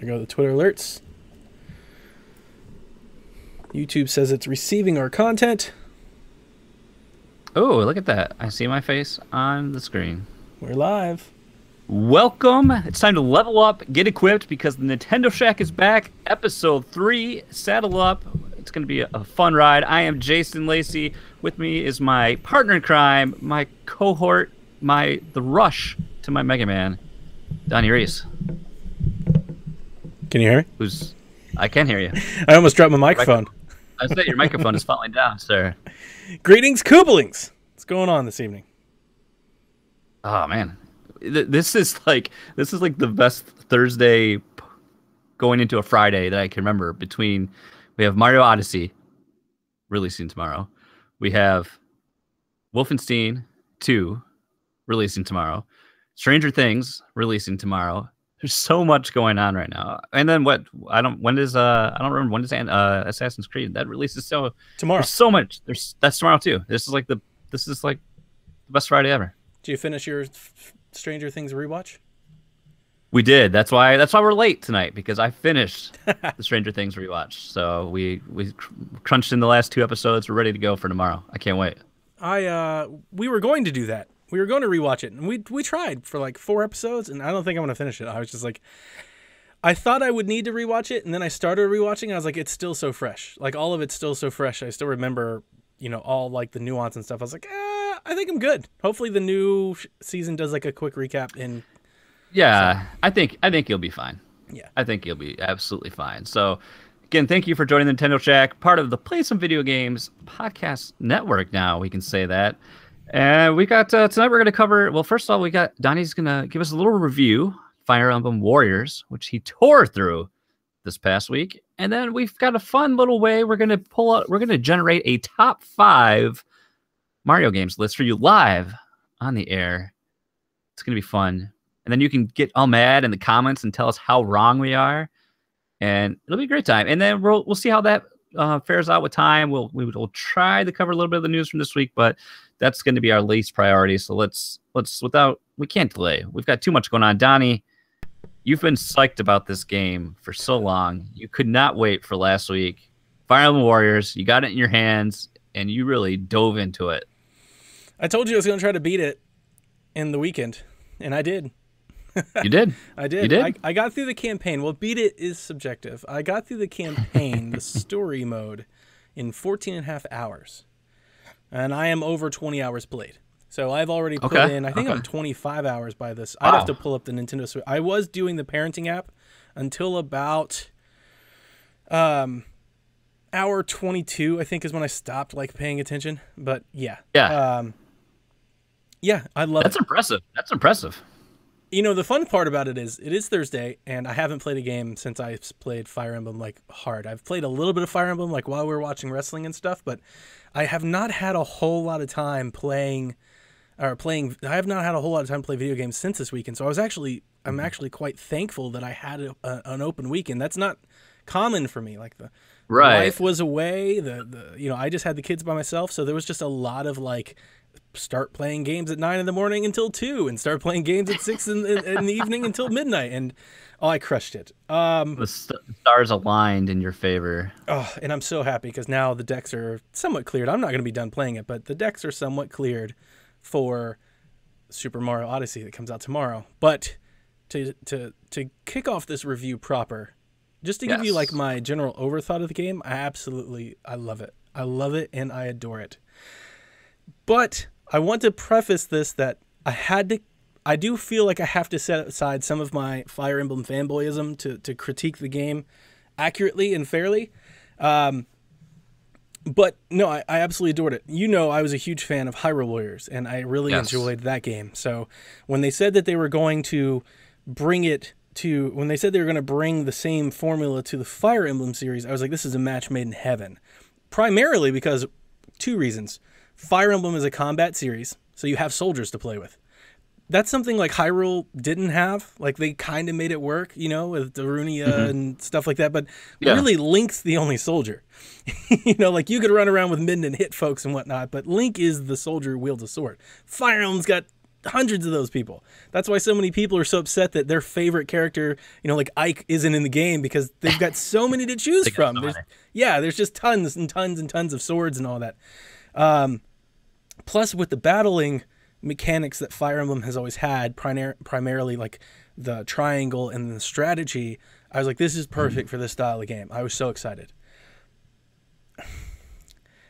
There go the Twitter alerts. YouTube says it's receiving our content. Oh, look at that. I see my face on the screen. We're live. Welcome. It's time to level up, get equipped, because the Nintendo Shack is back. Episode 3, saddle up. It's going to be a fun ride. I am Jason Lacey. With me is my partner in crime, my cohort, the rush to my Mega Man, Donnie Reese. Can you hear me? I can hear you. I almost dropped my microphone. I said your microphone is falling down, sir. Greetings, Kooblings. What's going on this evening? Oh man, this is like the best Thursday going into a Friday that I can remember. We have Mario Odyssey releasing tomorrow. We have Wolfenstein 2 releasing tomorrow. Stranger Things releasing tomorrow. There's so much going on right now. And then I don't remember when does Assassin's Creed that releases tomorrow. There's so much. That's tomorrow too. This is like the best Friday ever. Did you finish your Stranger Things rewatch? We did. That's why we're late tonight, because I finished the Stranger Things rewatch. So we crunched in the last 2 episodes. We're ready to go for tomorrow. I can't wait. We were going to do that. We were going to rewatch it, and we tried for like 4 episodes, and I don't think I'm going to finish it. I was just like, I thought I would need to rewatch it, and then I started rewatching, and I was like, it's still so fresh. Like, all of it's still so fresh. I still remember, all like the nuance and stuff. I was like, I think I'm good. Hopefully the new season does like a quick recap in. Yeah, so. I think you'll be fine. Yeah. I think you'll be absolutely fine. So, again, thank you for joining the Nintendo Shack, part of the Play Some Video Games podcast network now, we can say that. And we got, tonight we're going to cover, well, first of all, Donnie's going to give us a little review, Fire Emblem Warriors, which he tore through this past week. And then we've got a fun little way we're going to generate a top 5 Mario games list for you live on the air. It's going to be fun. And then you can get all mad in the comments and tell us how wrong we are. And it'll be a great time. And then we'll see how that fares out with time. We'll try to cover a little bit of the news from this week, but that's going to be our least priority. So we can't delay. We've got too much going on. Donnie, you've been psyched about this game for so long. You could not wait for last week. Fire Emblem Warriors, you got it in your hands, and you really dove into it. I told you I was going to try to beat it in the weekend, and I did. You did? I did. You did? I got through the campaign. Well, beat it is subjective. I got through the campaign, the story mode, in 14 and a half hours. And I am over 20 hours played. So I've already put in, I think I'm 25 hours by this. I'd have to pull up the Nintendo Switch. I was doing the parenting app until about hour 22, I think, is when I stopped paying attention. But yeah. Yeah. Yeah, I love it. That's impressive. That's impressive. The fun part about it is Thursday, and I haven't played a game since I played Fire Emblem hard. I've played a little bit of Fire Emblem while we were watching wrestling and stuff, but I have not had a whole lot of time playing. I have not had a whole lot of time to play video games since this weekend. So I'm actually quite thankful that I had an open weekend. That's not common for me. The wife was away. I just had the kids by myself, so there was just a lot of start playing games at 9 in the morning until 2, and start playing games at 6 in the evening until midnight, and I crushed it. The stars aligned in your favor. Oh, and I'm so happy because now the decks are somewhat cleared. I'm not going to be done playing it, but the decks are somewhat cleared for Super Mario Odyssey that comes out tomorrow. But to kick off this review proper, just to give you my general overthought of the game, I love it. I love it and I adore it. But I want to preface this that I do feel like I have to set aside some of my Fire Emblem fanboyism to critique the game accurately and fairly. But no, I absolutely adored it. I was a huge fan of Hyrule Warriors, and I really enjoyed that game. So when they said that they were going to bring the same formula to the Fire Emblem series, I was like, this is a match made in heaven. Primarily because 2 reasons. Fire Emblem is a combat series, so you have soldiers to play with. That's something Hyrule didn't have. They kind of made it work, with Darunia and stuff like that. But really, Link's the only soldier. You could run around with Midna and hit folks and whatnot, but Link is the soldier who wields a sword. Fire Emblem's got hundreds of those people. That's why so many people are so upset that their favorite character, like Ike, isn't in the game, because they've got so many to choose from. There's just tons and tons and tons of swords and all that. Plus, with the battling mechanics that Fire Emblem has always had, primarily like the triangle and the strategy, I was like, this is perfect for this style of game. I was so excited.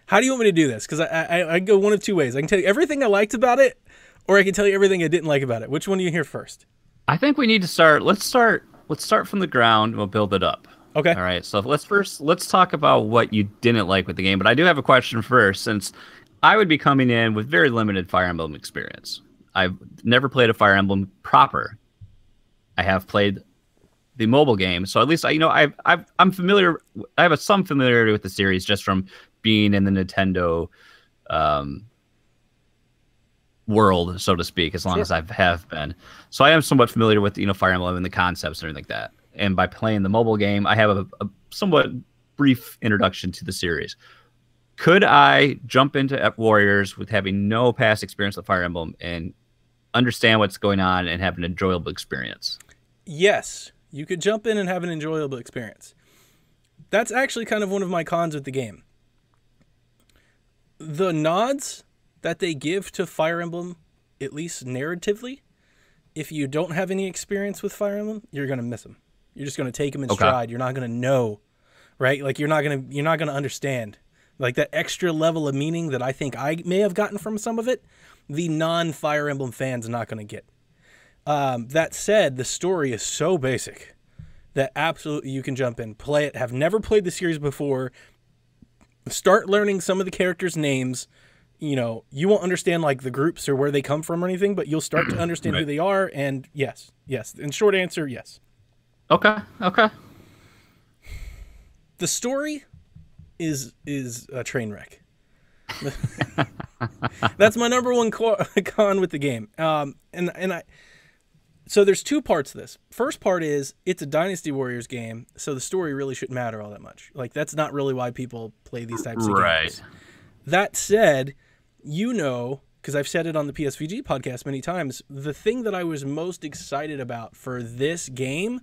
How do you want me to do this? Because I go one of two ways. I can tell you everything I liked about it, or I can tell you everything I didn't like about it. Which one do you hear first? I think we need to start. Let's start from the ground and we'll build it up. Okay. All right. So let's talk about what you didn't like with the game. But I do have a question first, since I would be coming in with very limited Fire Emblem experience. I've never played a Fire Emblem proper. I have played the mobile game, so at least I'm familiar. I have some familiarity with the series just from being in the Nintendo world, so to speak, as long as I have been. So I am somewhat familiar with Fire Emblem and the concepts and everything like that. And by playing the mobile game, I have a somewhat brief introduction to the series. Could I jump into Warriors with having no past experience with Fire Emblem and understand what's going on and have an enjoyable experience? Yes, you could jump in and have an enjoyable experience. That's actually kind of one of my cons with the game. The nods that they give to Fire Emblem, at least narratively, if you don't have any experience with Fire Emblem, you're going to miss them. You're just going to take them in stride. You're not going to know, right? Like you're not going to understand. Like that extra level of meaning that I think I may have gotten from some of it, the non-Fire Emblem fans are not going to get. That said, the story is so basic that absolutely you can jump in, play it, have never played the series before, start learning some of the characters' names. You won't understand like the groups or where they come from or anything, but you'll start to understand who they are. And yes. In short answer, yes. Okay. The story is a train wreck. That's my number one con with the game. So there's two parts to this. First part is it's a Dynasty Warriors game, so the story really shouldn't matter all that much. Like that's not really why people play these types of games. That said, because I've said it on the PSVG podcast many times, the thing that I was most excited about for this game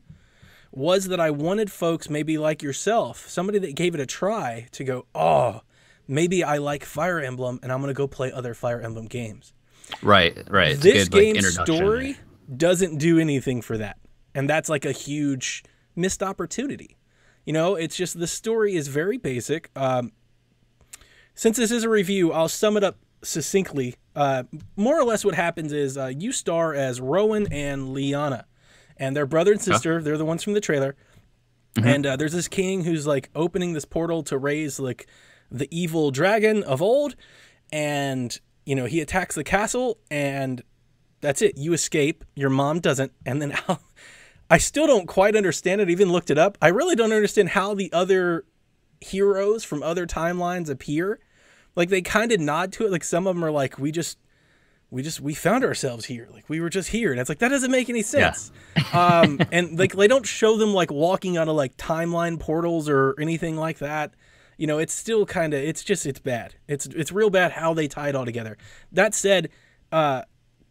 was that I wanted folks maybe like yourself, somebody that gave it a try, to go, oh, maybe I like Fire Emblem and I'm going to go play other Fire Emblem games. Right. It's this a good, game's story doesn't do anything for that. And that's like a huge missed opportunity. It's just the story is very basic. Since this is a review, I'll sum it up succinctly. More or less what happens is you star as Rowan and Liana. And they're brother and sister. They're the ones from the trailer. Mm-hmm. And there's this king who's like opening this portal to raise like the evil dragon of old. And, he attacks the castle and that's it. You escape. Your mom doesn't. And then I still don't quite understand it. I even looked it up. I really don't understand how the other heroes from other timelines appear. Like they kind of nod to it. Like some of them are like, we found ourselves here. Like we were just here. And it's like, that doesn't make any sense. Yeah. And like, they don't show them like walking out of like timeline portals or anything like that. It's still kind of, it's bad. It's real bad how they tie it all together. That said,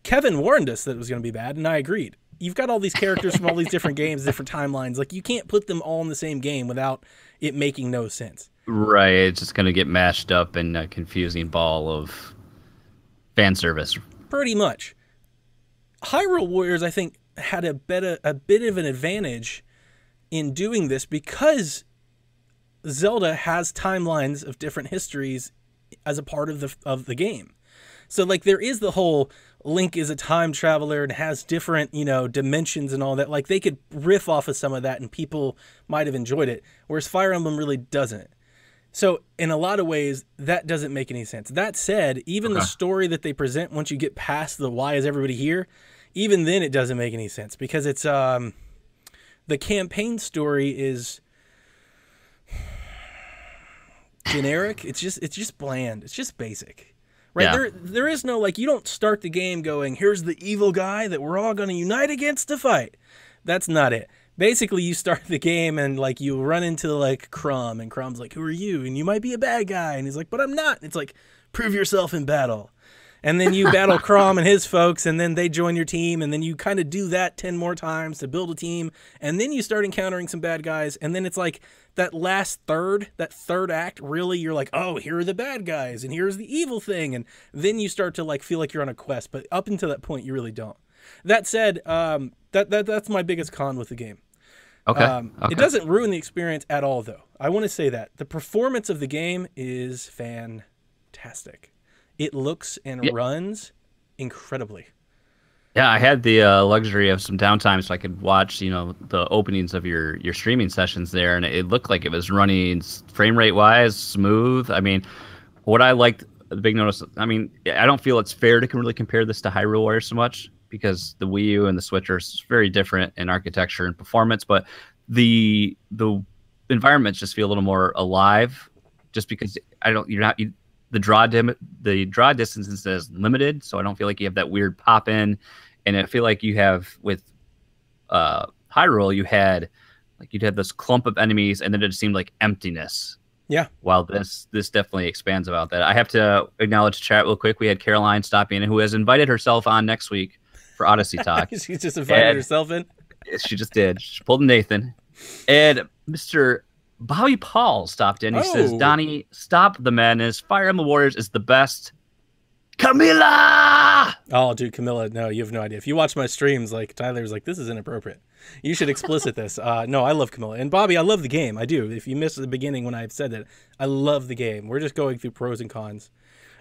Kevin warned us that it was going to be bad, and I agreed. You've got all these characters from all these different games, different timelines. Like, you can't put them all in the same game without it making no sense. Right. It's just going to get mashed up in a confusing ball of fan service. Pretty much. Hyrule Warriors, I think, had a bit of an advantage in doing this because Zelda has timelines of different histories as a part of the game. So, like, there is the whole Link is a time traveler and has different, dimensions and all that. Like, they could riff off of some of that and people might have enjoyed it, whereas Fire Emblem really doesn't. So, in a lot of ways, that doesn't make any sense. That said, even the story that they present once you get past the why is everybody here, even then it doesn't make any sense because it's, the campaign story is generic. It's just bland. It's just basic. Right? Yeah. There is no, like, you don't start the game going, here's the evil guy that we're all going to unite against to fight. That's not it. Basically, you start the game and, like, you run into, like, Crumb, and Crumb's like, who are you? And you might be a bad guy. And he's like, but I'm not. It's like, prove yourself in battle. and then you battle Crom and his folks, and then they join your team, and then you kind of do that 10 more times to build a team, and then you start encountering some bad guys, and then it's like that third act, really, you're like, oh, here are the bad guys, and here's the evil thing, and then you start to like feel like you're on a quest, but up until that point, you really don't. That said, that's my biggest con with the game. Okay. It doesn't ruin the experience at all, though. I want to say that the performance of the game is fantastic. It looks and runs incredibly. Yeah, I had the luxury of some downtime so I could watch, the openings of your streaming sessions there, and it looked like it was running frame rate wise smooth. I mean, what I liked, the big notice, I mean, I don't feel it's fair to really compare this to Hyrule Warriors so much, because the Wii U and the Switch are very different in architecture and performance, but the environments just feel a little more alive, just because the draw distance is limited, so I don't feel like you have that weird pop in, and I feel like you have with Hyrule, you'd have this clump of enemies, and then it seemed like emptiness. Yeah. While this definitely expands about that. I have to acknowledge chat real quick. We had Caroline stopping in, who has invited herself on next week for Odyssey Talk. She just invited herself in? She just did. She pulled a Nathan. And Mr. Bobby Paul stopped in. He says, Donnie, stop the madness. Fire Emblem Warriors is the best. Camilla! Oh, dude, Camilla, no, you have no idea. If you watch my streams, like, Tyler's like, this is inappropriate. You should explicit this. No, I love Camilla. And Bobby, I love the game. I do. If you missed the beginning when I said that, I love the game. We're just going through pros and cons.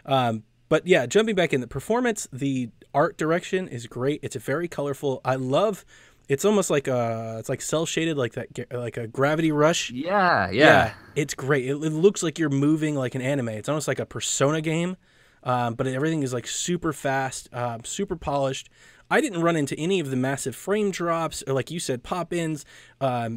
But yeah, jumping back in, the performance, the art direction is great. It's very colorful. I love, it's almost like it's like cel shaded, like that, like a Gravity Rush. Yeah. It's great. It looks like you're moving like an anime. It's almost like a Persona game. But everything is like super fast, super polished. I didn't run into any of the massive frame drops or, like you said, pop-ins.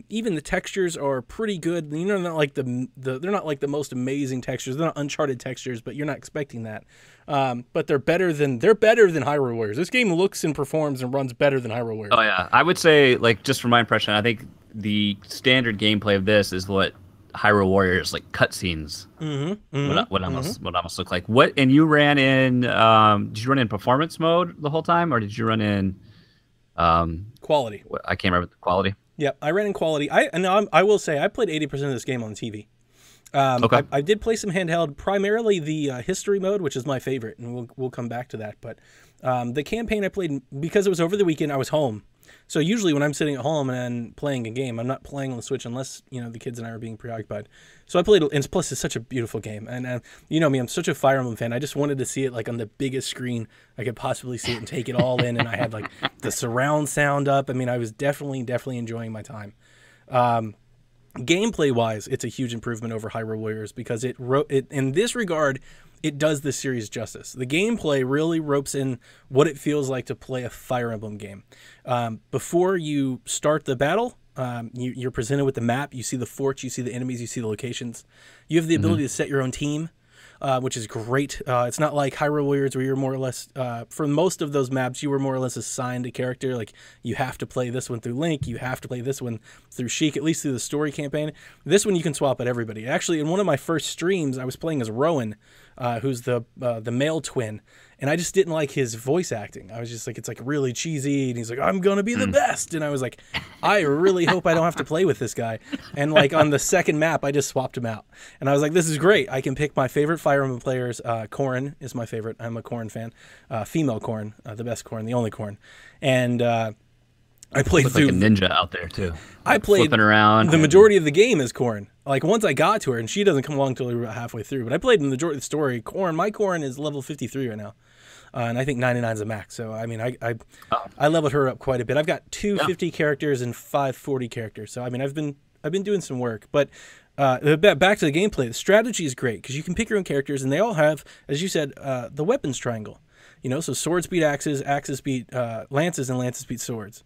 Even the textures are pretty good. They're not like they're not like the most amazing textures. They're not Uncharted textures, but you're not expecting that. But they're better than Hyrule Warriors. This game looks and performs and runs better than Hyrule Warriors. Oh yeah, I would say, like, just from my impression, I think the standard gameplay of this is what Hyrule Warriors, like, cutscenes. What almost look like. What, and you ran in? Did you run in performance mode the whole time, or did you run in quality? I can't remember the quality. Yeah, I ran in quality. I will say I played 80% of this game on TV. Okay. I did play some handheld, primarily the history mode, which is my favorite, and we'll come back to that. But the campaign I played, because it was over the weekend, I was home. So usually when I'm sitting at home and playing a game, I'm not playing on the Switch unless, the kids and I are being preoccupied. So I played, and plus it's such a beautiful game. And you know me, I'm such a Fire Emblem fan. I just wanted to see it like on the biggest screen I could possibly see it and take it all in. And I had like the surround sound up. I mean, I was definitely enjoying my time. Gameplay wise, it's a huge improvement over Hyrule Warriors, because it in this regard, it does the series justice. The gameplay really ropes in what it feels like to play a Fire Emblem game. Before you start the battle, you're presented with the map. You see the forts, you see the enemies, you see the locations. You have the ability to set your own team, which is great. It's not like Hyrule Warriors, where you're more or less, for most of those maps, you were more or less assigned a character. Like, you have to play this one through Link, you have to play this one through Sheik, at least through the story campaign. This one you can swap at everybody. Actually, in one of my first streams, I was playing as Rowan, who's the male twin, and I just didn't like his voice acting. I was just like, it's like really cheesy, and he's like, I'm gonna be the best, and I was like, I really hope I don't have to play with this guy. And like on the second map, I just swapped him out, and I was like, this is great. I can pick my favorite Fire Emblem players. Corrin is my favorite. I'm a Corrin fan. Female Corrin, the best Corrin, the only Corrin, and I played through like a ninja out there too. I played flipping around. The majority of the game is Corrin. Like, once I got to her, and she doesn't come along until we're about halfway through, but I played the majority of the story. My Corrin is level 53 right now, and I think 99 is a max. So I mean, I leveled her up quite a bit. I've got 250 characters and 540 characters. So I mean, I've been doing some work. But back to the gameplay, the strategy is great because you can pick your own characters, and they all have, as you said, the weapons triangle. So swords beat axes, axes beat lances, and lances beat swords.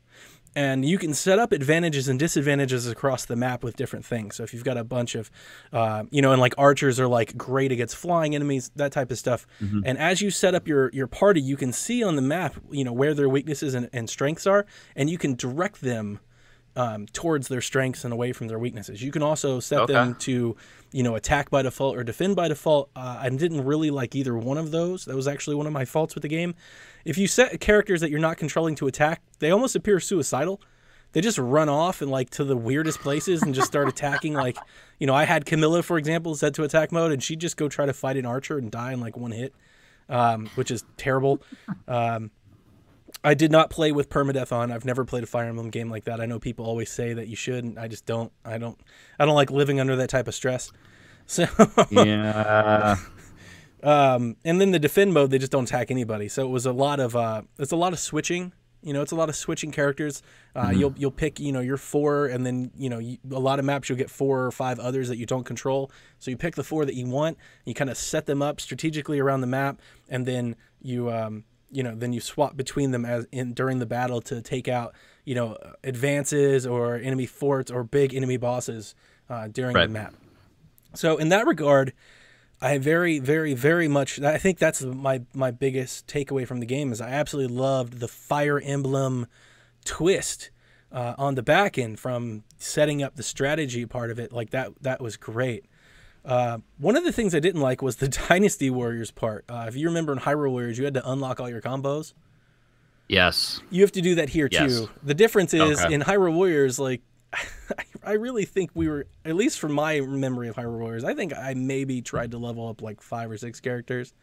And you can set up advantages and disadvantages across the map with different things. So if you've got a bunch of, and like archers are like great against flying enemies, that type of stuff. And as you set up your party, you can see on the map, where their weaknesses and strengths are, and you can direct them towards their strengths and away from their weaknesses. You can also set Okay. them to, attack by default or defend by default. I didn't really like either one of those. That was actually one of my faults with the game. If you set characters that you're not controlling to attack, they almost appear suicidal. They just run off and to the weirdest places and just start attacking. I had Camilla, for example, set to attack mode, and she'd just go try to fight an archer and die in one hit, which is terrible. I did not play with permadeath on. I've never played a Fire Emblem game like that. I know people always say that you should, and I just don't. I don't like living under that type of stress. So Yeah. and then the defend mode, they just don't attack anybody. So it was a lot of switching. It's a lot of switching characters. You'll pick your 4, and then a lot of maps you'll get 4 or 5 others that you don't control. So you pick the 4 that you want. You kind of set them up strategically around the map, and then you then you swap between them during the battle to take out advances or enemy forts or big enemy bosses during the map. So in that regard, I very, very, very much. I think that's my biggest takeaway from the game is I absolutely loved the Fire Emblem twist on the back end from setting up the strategy part of it. That was great. One of the things I didn't like was the Dynasty Warriors part. If you remember in Hyrule Warriors, you had to unlock all your combos. Yes. You have to do that here too. The difference is in Hyrule Warriors, I really think we were, at least from my memory of Hyrule Warriors, I think I maybe tried to level up 5 or 6 characters.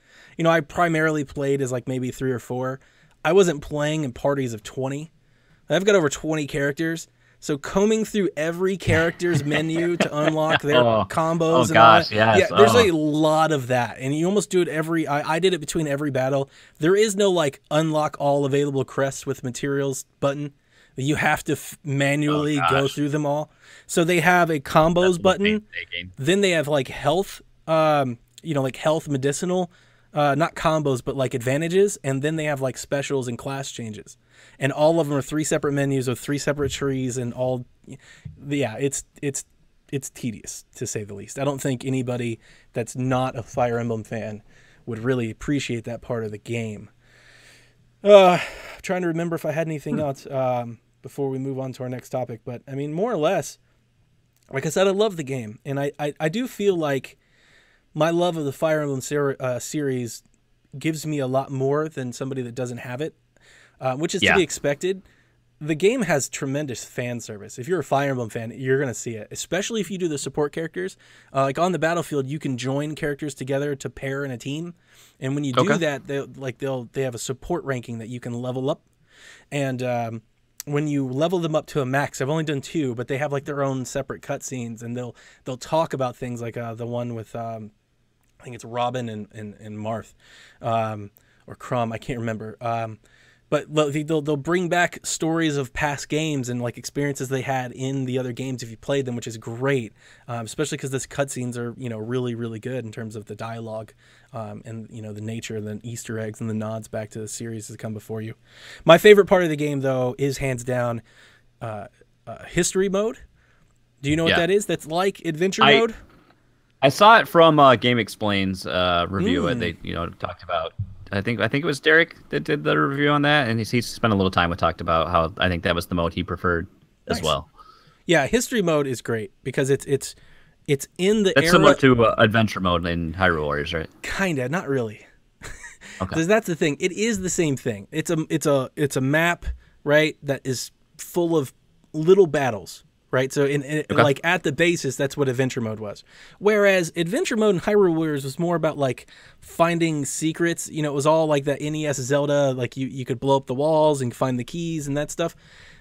I primarily played as maybe 3 or 4. I wasn't playing in parties of 20. I've got over 20 characters. So combing through every character's menu to unlock their combos and all that. Yes. Yeah, there's a lot of that. And you almost do it I did it between every battle. There is no unlock all available crests with materials button. You have to manually go through them all. So they have a combos button. Then they have health, health medicinal, not combos, but advantages. And then they have specials and class changes. And all of them are 3 separate menus with 3 separate trees and all. Yeah, it's tedious to say the least. I don't think anybody that's not a Fire Emblem fan would really appreciate that part of the game. Trying to remember if I had anything else before we move on to our next topic. But, I mean, more or less, like I said, I love the game. And I do feel like my love of the Fire Emblem series gives me a lot more than somebody that doesn't have it, which is to be expected. The game has tremendous fan service. If you're a Fire Emblem fan, you're going to see it, especially if you do the support characters. On the battlefield, you can join characters together to pair in a team. And when you do that, they have a support ranking that you can level up. And when you level them up to a max, I've only done 2, but they have their own separate cutscenes, and they'll talk about things like the one with I think it's Robin and Marth, or Crumb, I can't remember. But they'll bring back stories of past games and experiences they had in the other games if you played them, which is great, especially because these cutscenes are really, really good in terms of the dialogue and the nature and the Easter eggs and the nods back to the series that come before you. My favorite part of the game, though, is hands down history mode. Do you know what that is? That's like adventure mode. I saw it from Game Explain's review, and they talked about. I think it was Derek that did the review on that, and he spent a little time and talked about how I think that was the mode he preferred as well. Yeah, history mode is great because it's in the era. That's similar to adventure mode in Hyrule Warriors, right? Kinda, not really. Because that's the thing. It is the same thing. It's a map, right, that is full of little battles. Right, so at the basis, that's what adventure mode was. Whereas adventure mode in Hyrule Warriors was more about finding secrets. It was all like that NES Zelda, you could blow up the walls and find the keys and that stuff.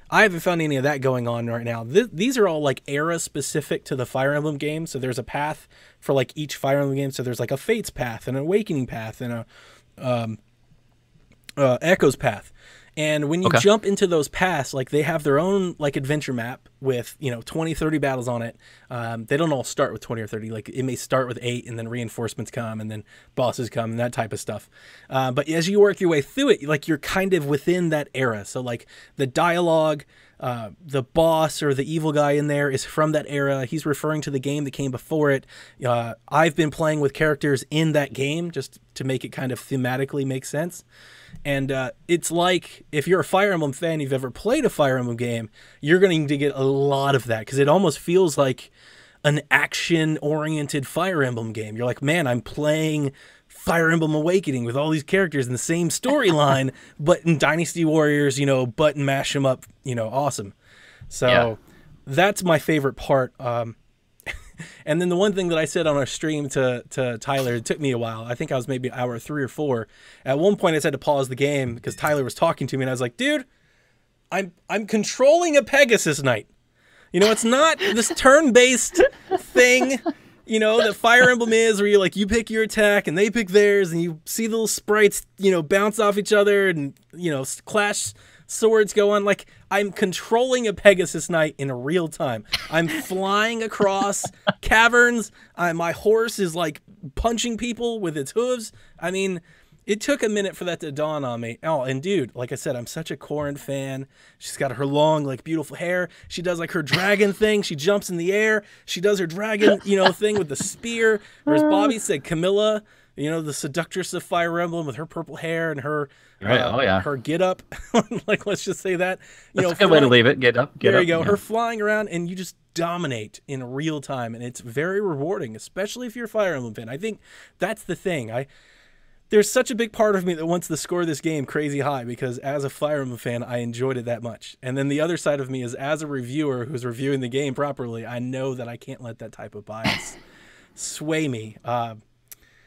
I haven't found any of that going on right now. These are all era specific to the Fire Emblem game. So there's a path for each Fire Emblem game. So there's a Fates path and an Awakening path and a Echoes path. And when you jump into those paths, they have their own adventure map with 20, 30 battles on it. They don't all start with 20 or 30. It may start with 8, and then reinforcements come, and then bosses come, and that type of stuff. But as you work your way through it, you're kind of within that era. So the dialogue, the boss or the evil guy in there is from that era. He's referring to the game that came before it. I've been playing with characters in that game just to make it kind of thematically make sense. And it's like, if you're a Fire Emblem fan, you've ever played a Fire Emblem game, you're going to get a lot of that, because it almost feels like an action-oriented Fire Emblem game. You're like, man, I'm playing Fire Emblem Awakening with all these characters in the same storyline, but in Dynasty Warriors, you know, button mash them up, you know, awesome. So that's my favorite part. And then the one thing that I said on our stream to Tyler, it took me a while. I think I was maybe hour 3 or 4. At one point, I just had to pause the game because Tyler was talking to me, and I was like, dude, I'm controlling a Pegasus Knight. You know, it's not this turn-based thing, you know, that Fire Emblem is, where you pick your attack and they pick theirs, and you see the little sprites, you know, bounce off each other and, you know, clash swords go on. Like, I'm controlling a Pegasus Knight in real time. I'm flying across caverns. My horse is like punching people with its hooves. I mean, it took a minute for that to dawn on me. Oh, and dude, like I said, I'm such a Corrin fan. She's got her long, like, beautiful hair. She does like her dragon thing. She jumps in the air. She does her dragon, you know, thing with the spear. Or as Bobby said, Camilla, you know, the seductress of Fire Emblem, with her purple hair and her her get up. Like, let's just say that. You That's a good way to leave it. Get up. There you go. Yeah. Her flying around, and you just dominate in real time, and it's very rewarding, especially if you're a Fire Emblem fan. I think that's the thing. There's such a big part of me that wants to score this game crazy high, because as a Fire Emblem fan, I enjoyed it that much. And then the other side of me is, as a reviewer who's reviewing the game properly, I know that I can't let that type of bias sway me.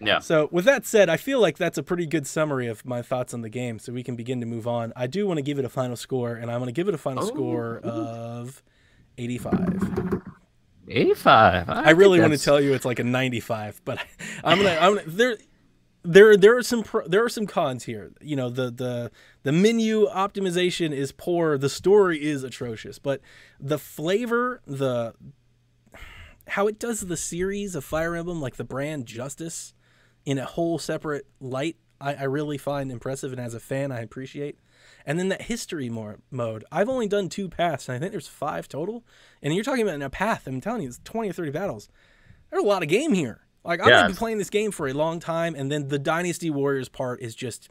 Yeah. So with that said, I feel like that's a pretty good summary of my thoughts on the game, so we can begin to move on. I do want to give it a final score, and I want to give it a final score of 85. 85. I really want to tell you it's like a 95, but I'm gonna there are some cons here. You know, the menu optimization is poor, the story is atrocious, but the flavor, how it does the series of Fire Emblem, like the brand, justice in a whole separate light, I really find impressive, and as a fan, I appreciate. And then that history mode, I've only done 2 paths, and I think there's 5 total. And you're talking about in a path, I'm telling you, it's 20 or 30 battles. There's a lot of game here. Like, I'm going to be playing this game for a long time, and then the Dynasty Warriors part is just,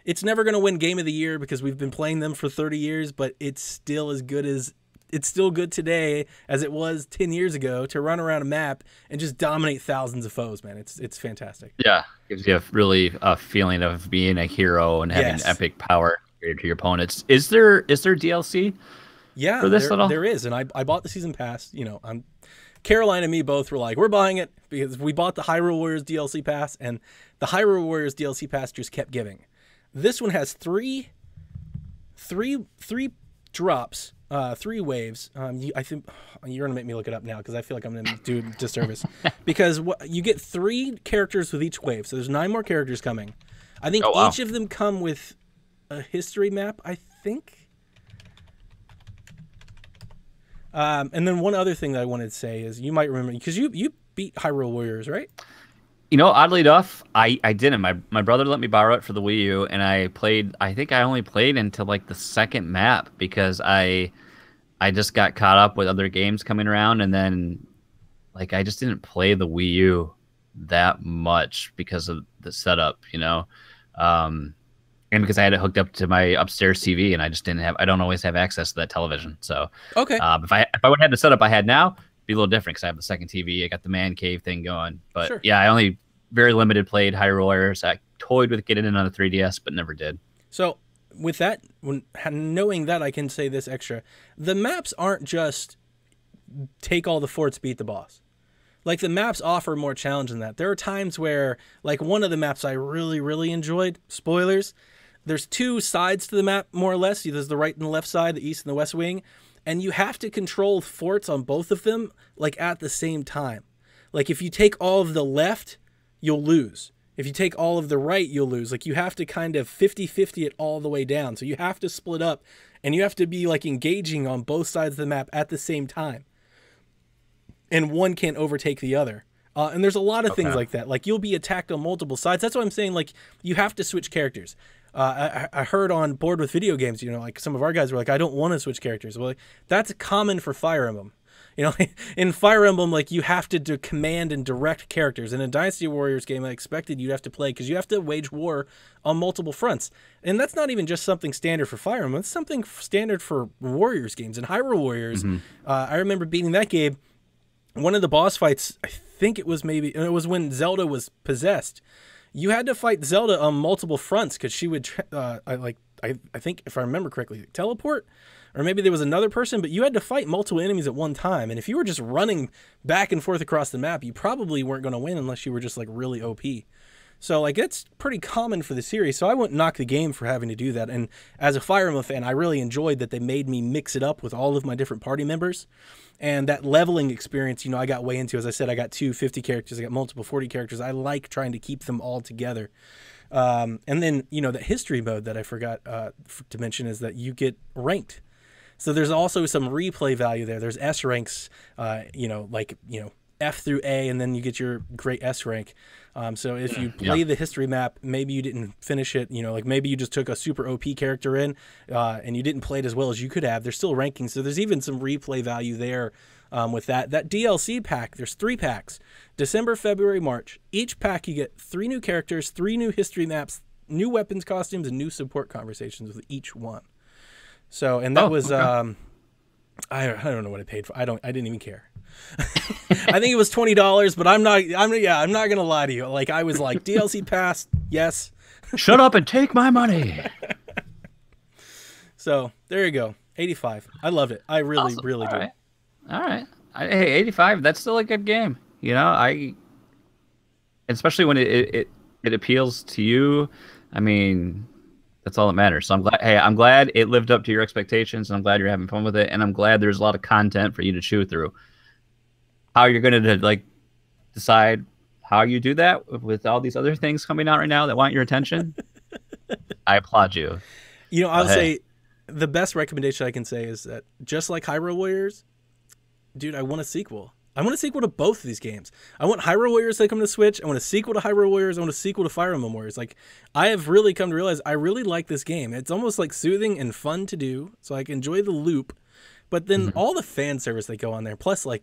it's never going to win Game of the Year because we've been playing them for 30 years, but it's still as good as, it's still good today as it was 10 years ago to run around a map and just dominate thousands of foes, man. It's fantastic. Yeah, gives you a feeling of being a hero and having epic power to your opponents. Is there DLC? Yeah, for this there is, and I bought the season pass. You know, Caroline and me both were like, we're buying it, because we bought the Hyrule Warriors DLC pass, and the Hyrule Warriors DLC pass just kept giving. This one has three drops. 3 waves. I think you're gonna make me look it up now, because I feel like I'm gonna do disservice. Because you get 3 characters with each wave, so there's 9 more characters coming. I think each of them come with a history map, I think. And then one other thing that I wanted to say is, you might remember, because you beat Hyrule Warriors, right? You know, oddly enough, I didn't. My brother let me borrow it for the Wii U, and I think I only played until like the 2nd map, because I just got caught up with other games coming around, and then like I just didn't play the Wii U that much because of the setup, you know. And because I had it hooked up to my upstairs TV, and I don't always have access to that television. So okay, if I would have had the setup I had now, it'd be a little different, because I have the 2nd TV. I got the man cave thing going. But yeah, I only very limited played Hyrule Warriors. I toyed with getting it on the 3DS, but never did. So with that, knowing that, I can say this extra: the maps aren't just take all the forts, beat the boss. Like, the maps offer more challenge than that. There are times where, like, one of the maps I really enjoyed, spoilers, there's 2 sides to the map, more or less. There's the right and the left side, the east and the west wing, and you have to control forts on both of them, like, at the same time. Like, if you take all of the left, you'll lose. If you take all of the right, you'll lose. Like, you have to kind of 50-50 it all the way down. So you have to split up, and you have to be, like, engaging on both sides of the map at the same time. And one can't overtake the other. And there's a lot of things like that. Like, you'll be attacked on multiple sides. That's why I'm saying, like, you have to switch characters. I heard on Board with Video Games, you know, like, some of our guys were like, I don't want to switch characters. Well, like, that's common for Fire Emblem. You know, in Fire Emblem, like you have to command and direct characters. In a Dynasty Warriors game, I expected you'd have to play because you have to wage war on multiple fronts, and that's not even just something standard for Fire Emblem. It's something standard for Warriors games. In Hyrule Warriors, I remember beating that game. One of the boss fights, I think it was when Zelda was possessed. You had to fight Zelda on multiple fronts because she would, I think if I remember correctly, teleport, or maybe there was another person, but you had to fight multiple enemies at one time. And if you were just running back and forth across the map, you probably weren't going to win unless you were just like really OP. So like it's pretty common for the series. So I wouldn't knock the game for having to do that. And as a Fire Emblem fan, I really enjoyed that they made me mix it up with all of my different party members. And that leveling experience, I got way into. As I said, I got 250 characters. I got multiple 40 characters. I like trying to keep them all together. And then, the history mode that I forgot to mention is that you get ranked. So there's also some replay value there. There's S ranks, F through A, and then you get your great S rank. So if you play the history map, maybe you didn't finish it, like maybe you just took a super OP character in and you didn't play it as well as you could have. There's still rankings. So there's even some replay value there with that. That DLC pack, there's 3 packs, December, February, March. Each pack you get 3 new characters, 3 new history maps, new weapons costumes, and new support conversations with each one. So, and that was, okay. I don't know what I paid for. I didn't even care. I think it was $20, but I'm not going to lie to you. Like I was like DLC pass. Yes. Shut up and take my money. So there you go. 85. I loved it. I really, awesome. Really do. All right. Hey, 85. That's still a good game. Especially when it appeals to you. I mean, that's all that matters. So I'm glad it lived up to your expectations, and I'm glad you're having fun with it, and I'm glad there's a lot of content for you to chew through. How you're going to decide how you do that with all these other things coming out right now that want your attention? I applaud you. I'll say the best recommendation I can say is that just like Hyrule Warriors, dude, I want a sequel. I want a sequel to both of these games. I want Hyrule Warriors to come to Switch. I want a sequel to Hyrule Warriors. I want a sequel to Fire Emblem Warriors. Like, I have really come to realize I really like this game. It's almost like soothing and fun to do, so I can enjoy the loop. But then all the fan service that go on there, plus all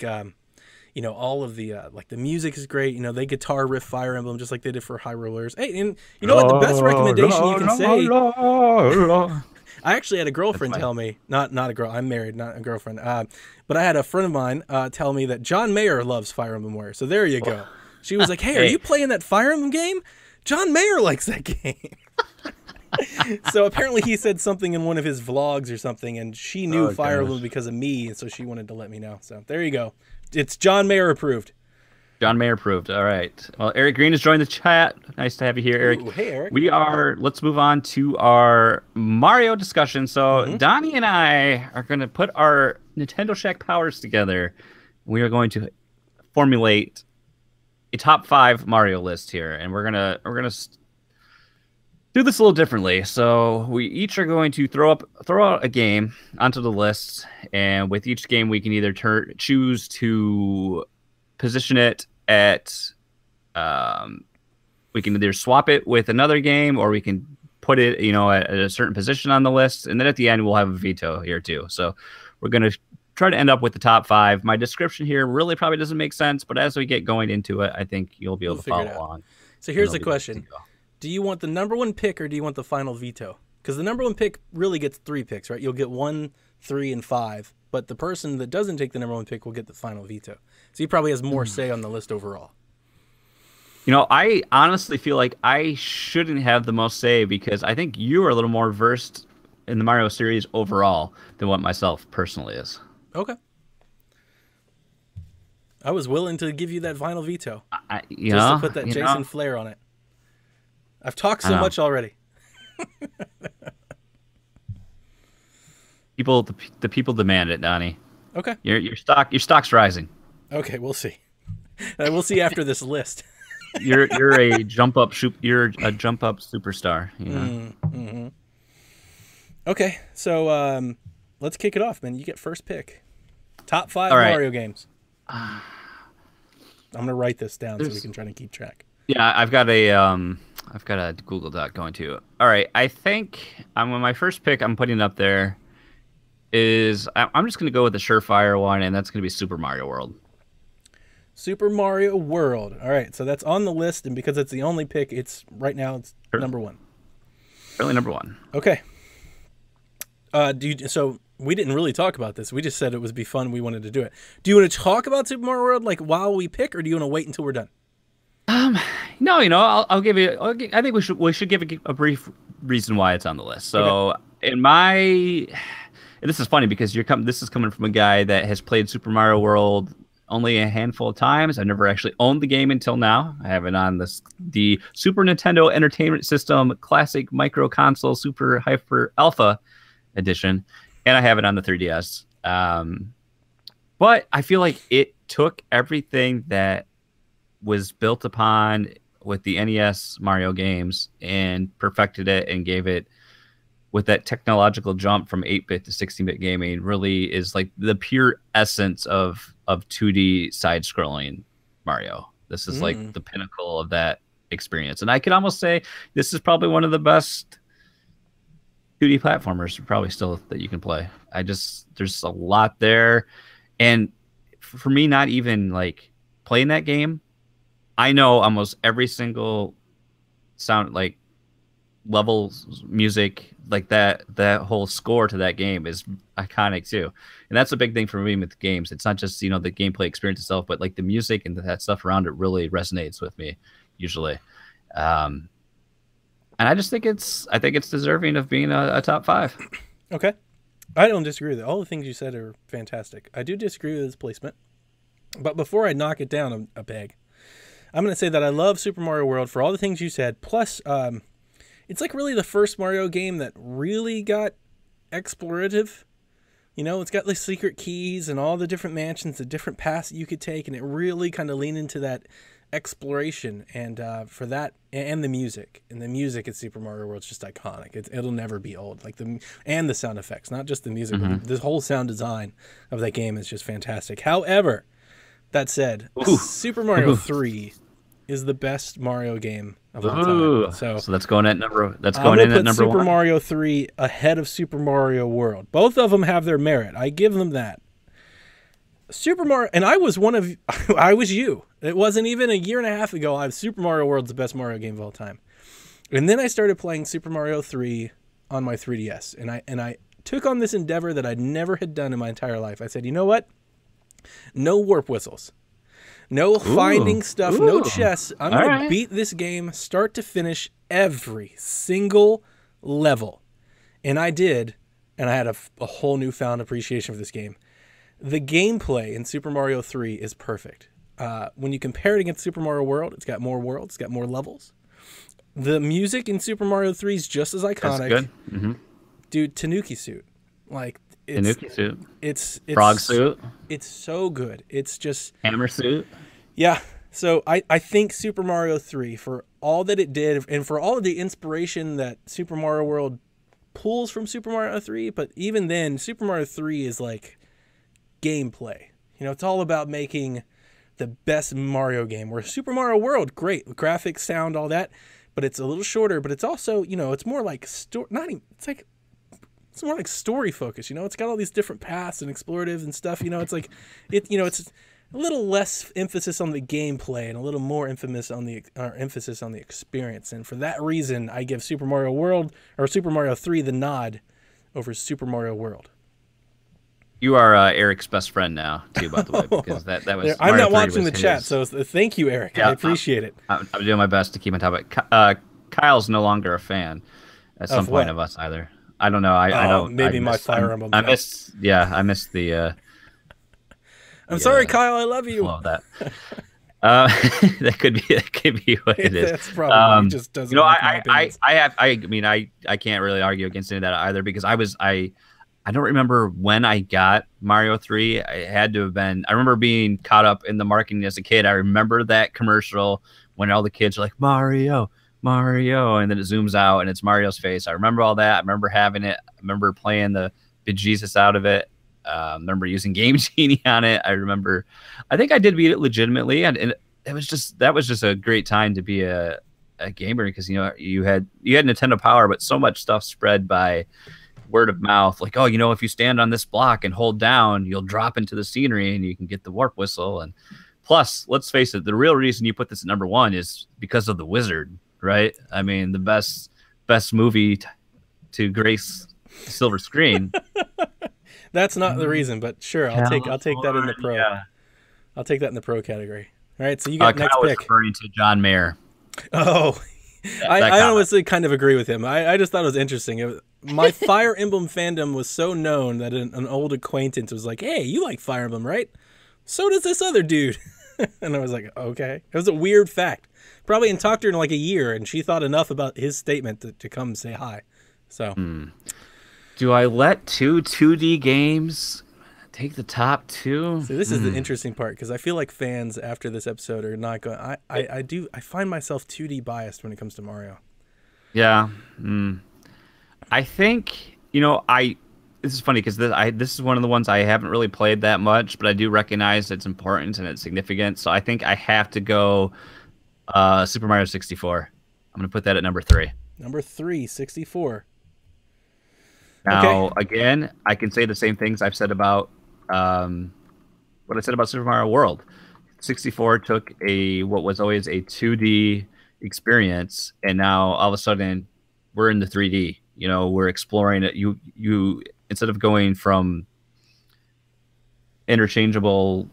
of the the music is great. They guitar riff Fire Emblem just like they did for Hyrule Warriors. Hey, and you know what? The best recommendation you can say. I actually had a girlfriend tell me, not a girl, I'm married, not a girlfriend, but I had a friend of mine tell me that John Mayer loves Fire Emblem Warriors. So there you go. She was like, hey, are you playing that Fire Emblem game? John Mayer likes that game. So apparently he said something in one of his vlogs or something, and she knew Fire Emblem because of me, and so she wanted to let me know. So there you go. It's John Mayer approved. John Mayer approved. All right. Well, Eric Green has joined the chat. Nice to have you here, Eric. Ooh, hey, Eric. Let's move on to our Mario discussion. So Donnie and I are going to put our Nintendo Shack powers together. We are going to formulate a top 5 Mario list here, and we're gonna do this a little differently. So we each are going to throw out a game onto the list, and with each game we can either choose to position it at we can either swap it with another game, or we can put it at a certain position on the list, and then at the end we'll have a veto here too. So we're going to try to end up with the top 5. My description here really probably doesn't make sense, but as we get going into it, I think you'll be able to follow along. So here's the question. Do you want the number 1 pick, or do you want the final veto? Because the number 1 pick really gets 3 picks, right? You'll get 1, 3, and 5. But the person that doesn't take the number 1 pick will get the final veto. So he probably has more say on the list overall. I honestly feel like I shouldn't have the most say, because I think you are a little more versed in the Mario series overall than what myself personally is. Okay. I was willing to give you that final veto. Just to put that Jason flair on it. I've talked so much already. The people demand it, Donnie. Okay. Your stock's rising. Okay, we'll see. We'll see after this list. You're a jump up superstar. Okay, so let's kick it off, man. You get first pick. Top 5 Mario games. I'm gonna write this down so we can try to keep track. Yeah, I've got a Google Doc going too. All right, I think my first pick I'm putting up there is I'm just gonna go with the surefire one, and that's gonna be Super Mario World. Super Mario World. All right, so that's on the list, and because it's the only pick, it's right now it's number one. Really, number one. Okay. So we didn't really talk about this. We just said it would be fun. We wanted to do it. Do you want to talk about Super Mario World like while we pick, or do you want to wait until we're done? No, I'll give you. I think we should give a brief reason why it's on the list. So in my, and this is funny because this is coming from a guy that has played Super Mario World only a handful of times. I've never actually owned the game until now. I have it on the Super Nintendo Entertainment System Classic Micro Console Super Hyper Alpha Edition, and I have it on the 3DS. But I feel like it took everything that was built upon with the NES Mario games and perfected it and gave it, with that technological jump from 8-bit to 16-bit gaming, really is like the pure essence of 2D side-scrolling Mario. This is like the pinnacle of that experience. And I could almost say this is probably one of the best 2D platformers probably still that you can play. There's a lot there. And for me, not even like playing that game, I know almost every single sound, like levels, music, like that whole score to that game is iconic too. And that's a big thing for me with games. It's not just, the gameplay experience itself, but like the music and that stuff around it really resonates with me usually. And I just think it's deserving of being a top 5. Okay. I don't disagree with it. All the things you said are fantastic. I do disagree with its placement. But before I knock it down a peg, I'm going to say that I love Super Mario World for all the things you said. Plus, it's like really the first Mario game that really got explorative. It's got like secret keys and all the different mansions, the different paths that you could take, and it really kind of leaned into that exploration. And for that, and the music. And the music at Super Mario World is just iconic. It'll never be old. And the sound effects, not just the music, but the whole sound design of that game is just fantastic. However, that said, Super Mario 3 is the best Mario game of all time. So that's going at number. That's going in at number Super 1. Mario 3 ahead of Super Mario World. Both of them have their merit. I give them that. Super Mario, and I was I was you. It wasn't even a year and a half ago. Super Mario World's the best Mario game of all time. And then I started playing Super Mario 3 on my 3DS, and I took on this endeavor that I never had done in my entire life. I said, you know what? No warp whistles. No finding stuff, no chess. I'm going to beat this game start to finish every single level. And I did, and I had a whole newfound appreciation for this game. The gameplay in Super Mario 3 is perfect. When you compare it against Super Mario World, it's got more worlds, it's got more levels. The music in Super Mario 3 is just as iconic. That's good. Dude, Tanuki suit. Tanuki suit. It's frog suit. It's so good. It's just hammer suit. Yeah. So I think Super Mario 3, for all that it did and for all of the inspiration that Super Mario World pulls from Super Mario 3, but even then, Super Mario 3 is like gameplay. It's all about making the best Mario game. Where Super Mario World, great graphics, sound, all that, but it's a little shorter. But it's also, it's more like it's more like story focused. It's got all these different paths and explorative and stuff. It's like it's a little less emphasis on the gameplay and a little more emphasis on the experience. And for that reason, I give Super Mario World or Super Mario 3 the nod over Super Mario World. You are Eric's best friend now, too, by the way, because that was. I'm not watching the chat, so thank you, Eric. Yeah, I appreciate it. I'm doing my best to keep on top of it. Kyle's no longer a fan at some point of us either. I don't know. I don't. Maybe my Fire Emblem. I missed the. I'm sorry, Kyle. I love you. Love that. That could be what it is. That's probably it just doesn't. I can't really argue against any of that either because I don't remember when I got Mario 3. I had to have been. I remember being caught up in the marketing as a kid. I remember that commercial when all the kids are like Mario, and then it zooms out and it's Mario's face. I remember all that. I remember having it. I remember playing the bejesus out of it. I remember using Game Genie on it. I think I did beat it legitimately, and that was just a great time to be a gamer because you had Nintendo Power, but so much stuff spread by word of mouth, like, oh, if you stand on this block and hold down, you'll drop into the scenery and you can get the warp whistle. And plus, let's face it, the real reason you put this at number 1 is because of the wizard, right? I mean, the best movie to grace the silver screen. That's not the reason, but sure, I'll take that in the pro. Yeah. I'll take that in the pro category. All right, so you got next Kyle was pick. referring to John Mayer. Oh, I honestly kind of agree with him. I just thought it was interesting. My Fire Emblem fandom was so known that an old acquaintance was like, "Hey, you like Fire Emblem, right? So does this other dude." And I was like, "Okay." It was a weird fact. Probably hadn't talked to her in like a year, and she thought enough about his statement to come say hi. So, do I let 2D games take the top 2? See, this is the interesting part because I feel like fans after this episode are not going. I find myself 2D biased when it comes to Mario. Yeah. I think this is funny because this is one of the ones I haven't really played that much, but I do recognize its importance and its significance. So I think I have to go Super Mario 64. I'm gonna put that at number 3. Number 3, 64. Now, again, I can say the same things I've said about what I said about Super Mario World. 64 took what was always a 2D experience, and now all of a sudden we're in the 3D. We're exploring it. You instead of going from interchangeable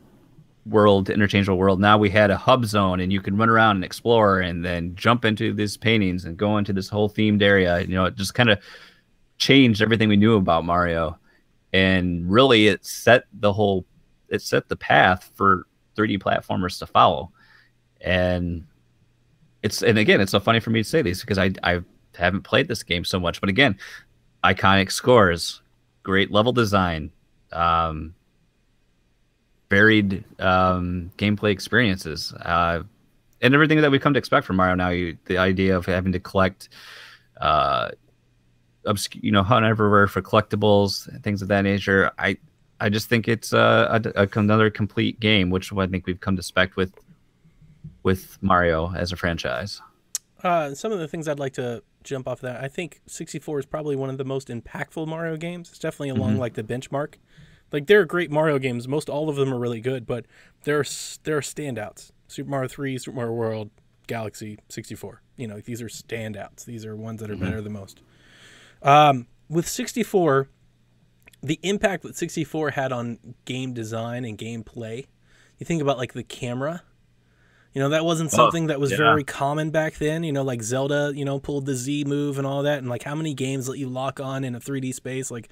world to interchangeable world, now we had a hub zone, and you can run around and explore, and then jump into these paintings and go into this whole themed area. It just kind of changed everything we knew about Mario, and really it set the path for 3D platformers to follow. And again, it's so funny for me to say this because I haven't played this game so much, but again, iconic scores, great level design, varied gameplay experiences, and everything that we've come to expect from Mario now. The idea of having to collect hunt everywhere for collectibles and things of that nature. I just think it's another complete game, which I think we've come to expect with Mario as a franchise. Some of the things I'd like to jump off of that, I think 64 is probably one of the most impactful Mario games. It's definitely along like the benchmark. Like, there are great Mario games. Most all of them are really good, but there are standouts. Super Mario 3, Super Mario World, Galaxy, 64. These are standouts. These are ones that are better than most. With 64, the impact that 64 had on game design and gameplay, you think about like the camera, that wasn't something that was very common back then. Like Zelda, pulled the Z move and all that, and like how many games let you lock on in a 3D space, like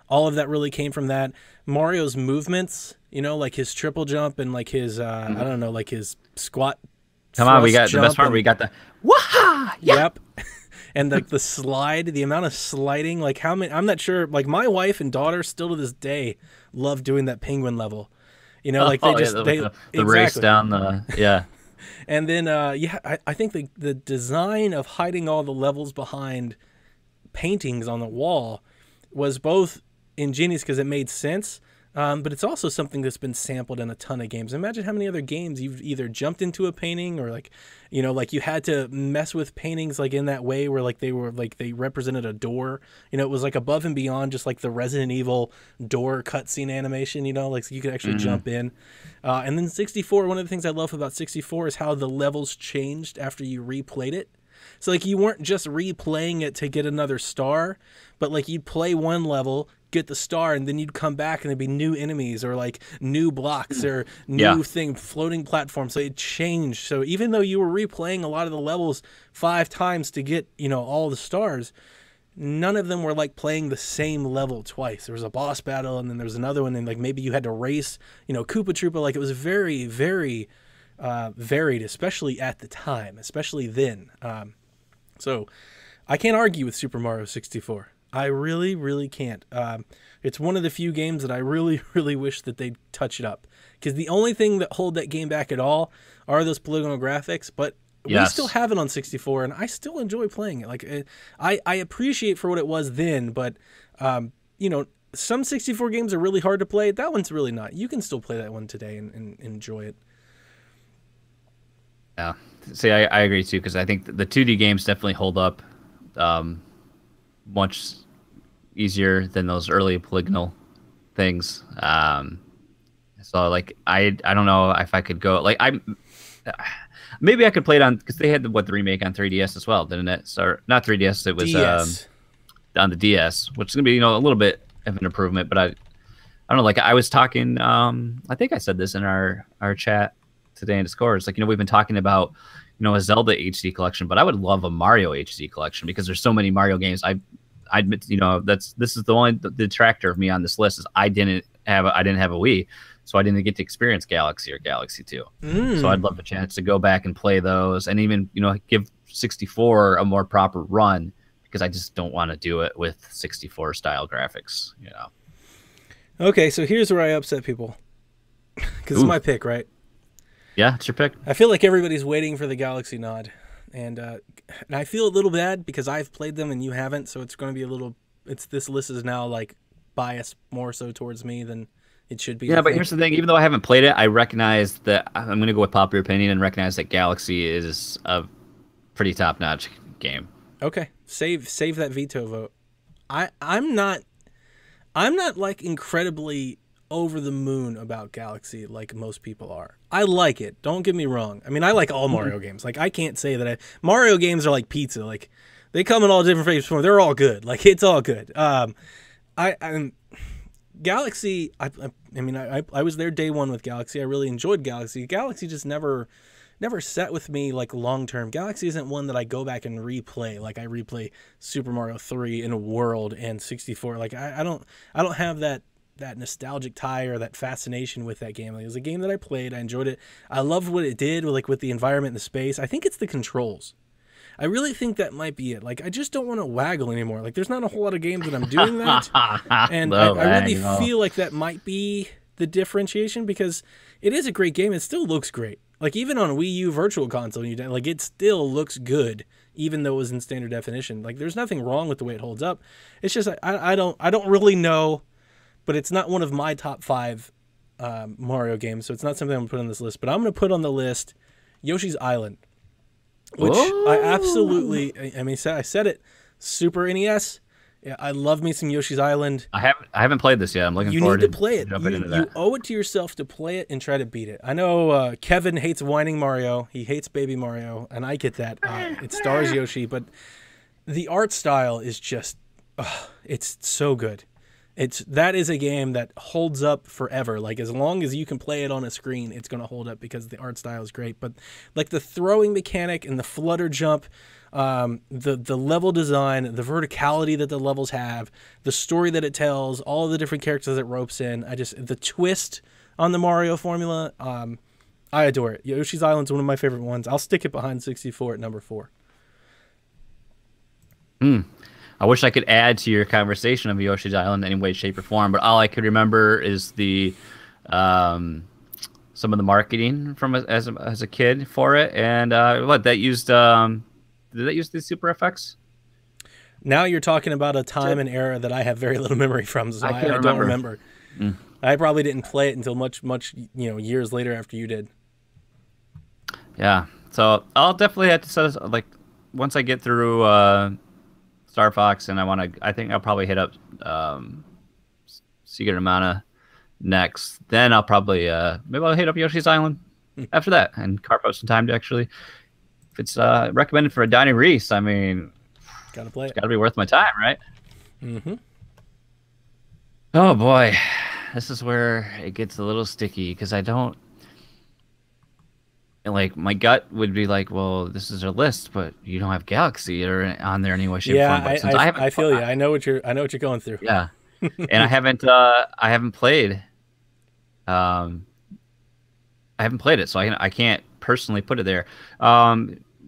all of that really came from that. Mario's movements, like his triple jump and like his I don't know, like his squat. Come on, we got the best part. We got the waha. Yeah. Yep. And like the slide, the amount of sliding, like how many, I'm not sure, like my wife and daughter still to this day love doing that penguin level. Like they just, the race down the, And then, I think the design of hiding all the levels behind paintings on the wall was both ingenious because it made sense, but it's also something that's been sampled in a ton of games. Imagine how many other games you've either jumped into a painting or like you had to mess with paintings like in that way where like they represented a door. It was like above and beyond just like the Resident Evil door cutscene animation. Like so you could actually jump in. And then 64. One of the things I love about 64 is how the levels changed after you replayed it. So like you weren't just replaying it to get another star, but like you'd play one level, get the star, and then you'd come back and there'd be new enemies or like new blocks or new floating platforms. So it changed. So even though you were replaying a lot of the levels 5 times to get, all the stars, none of them were like playing the same level twice. There was a boss battle and then there was another one, and like maybe you had to race, Koopa Troopa. Like it was very, very varied, especially at the time, especially then. So I can't argue with Super Mario 64. I really, really can't. It's one of the few games that I really, really wish that they'd touch it up. Because the only thing that hold that game back at all are those polygonal graphics, but we still have it on 64, and I still enjoy playing it. Like I appreciate for what it was then, but some 64 games are really hard to play. That one's really not. You can still play that one today and enjoy it. Yeah. See, I agree too, because I think the 2D games definitely hold up much easier than those early polygonal things. So like I don't know if I could go like maybe I could play it on because they had the remake on 3DS as well, didn't it? So not 3DS, it was DS. on the DS, which is gonna be a little bit of an improvement. But I don't know. Like I was talking, I think I said this in our chat today in Discord. It's like we've been talking about a Zelda HD collection, but I would love a Mario HD collection because there's so many Mario games. I admit, this is the only detractor of me on this list is I didn't have a Wii, so I didn't get to experience Galaxy or Galaxy 2. So I'd love a chance to go back and play those, and even give 64 a more proper run because I just don't want to do it with 64 style graphics. Okay, so here's where I upset people because it's my pick, right? Yeah, it's your pick. I feel like everybody's waiting for the Galaxy nod, and I feel a little bad because I've played them and you haven't, so it's going to be a little. This list is now like biased more so towards me than it should be. Yeah, but here's the thing: even though I haven't played it, I recognize that I'm going to go with popular opinion and recognize that Galaxy is a pretty top-notch game. Okay, save that veto vote. I'm not like incredibly over the moon about Galaxy like most people are. I like it. Don't get me wrong. I mean, I like all Mario games. Like, I can't say that Mario games are like pizza. Like, they come in all different flavors. They're all good. Like, it's all good. I'm Galaxy. I mean, I was there day one with Galaxy. I really enjoyed Galaxy. Galaxy just never sat with me like long term. Galaxy isn't one that I go back and replay. Like I replay Super Mario 3 in a World and 64. Like I don't have that nostalgic tie or that fascination with that game. Like, it was a game that I played. I enjoyed it. I loved what it did with the environment and the space. I think it's the controls. I really think that might be it. Like, I just don't want to waggle anymore. Like, there's not a whole lot of games that I'm doing that. And I really feel like that might be the differentiation because it is a great game. It still looks great. Like, even on Wii U Virtual Console, like, it still looks good, even though it was in standard definition. Like, there's nothing wrong with the way it holds up. It's just, I don't really know, but it's not one of my top 5 Mario games, so it's not something I'm going to put on this list. But I'm going to put on the list Yoshi's Island, which I absolutely, I mean, I said it, Super NES. Yeah, I love me some Yoshi's Island. I haven't played this yet. I'm looking forward to play it. You owe it to yourself to play it and try to beat it. I know Kevin hates whining Mario. He hates Baby Mario, and I get that. It stars Yoshi, but the art style is just, it's so good. That is a game that holds up forever. Like, as long as you can play it on a screen, it's going to hold up because the art style is great. But like the throwing mechanic and the flutter jump, the level design, the verticality that the levels have, the story that it tells, all of the different characters it ropes in, the twist on the Mario formula, I adore it. Yoshi's Island's one of my favorite ones. I'll stick it behind 64 at number 4. I wish I could add to your conversation of Yoshi's Island in any way, shape, or form, but all I could remember is the some of the marketing from as a kid for it, and what that used. Did that use the Super FX? Now you're talking about a time and era that I have very little memory from, so I don't remember. I probably didn't play it until much years later after you did. Yeah, so I'll definitely have to set like once I get through Star Fox, and I think I'll probably hit up Secret of Mana next. Then I'll probably maybe I'll hit up Yoshi's Island after that and carve out some time to actually. If it's recommended for a Donnie Reese, I mean, gotta play it. It's gotta be worth my time, right? Mm-hmm. Oh boy, this is where it gets a little sticky because I don't. Like, my gut would be like, well, this is a list, but you don't have Galaxy or on there anyway. Yeah, I feel you. I know what you're going through. Yeah, and I haven't played. I haven't played it, so I can't personally put it there.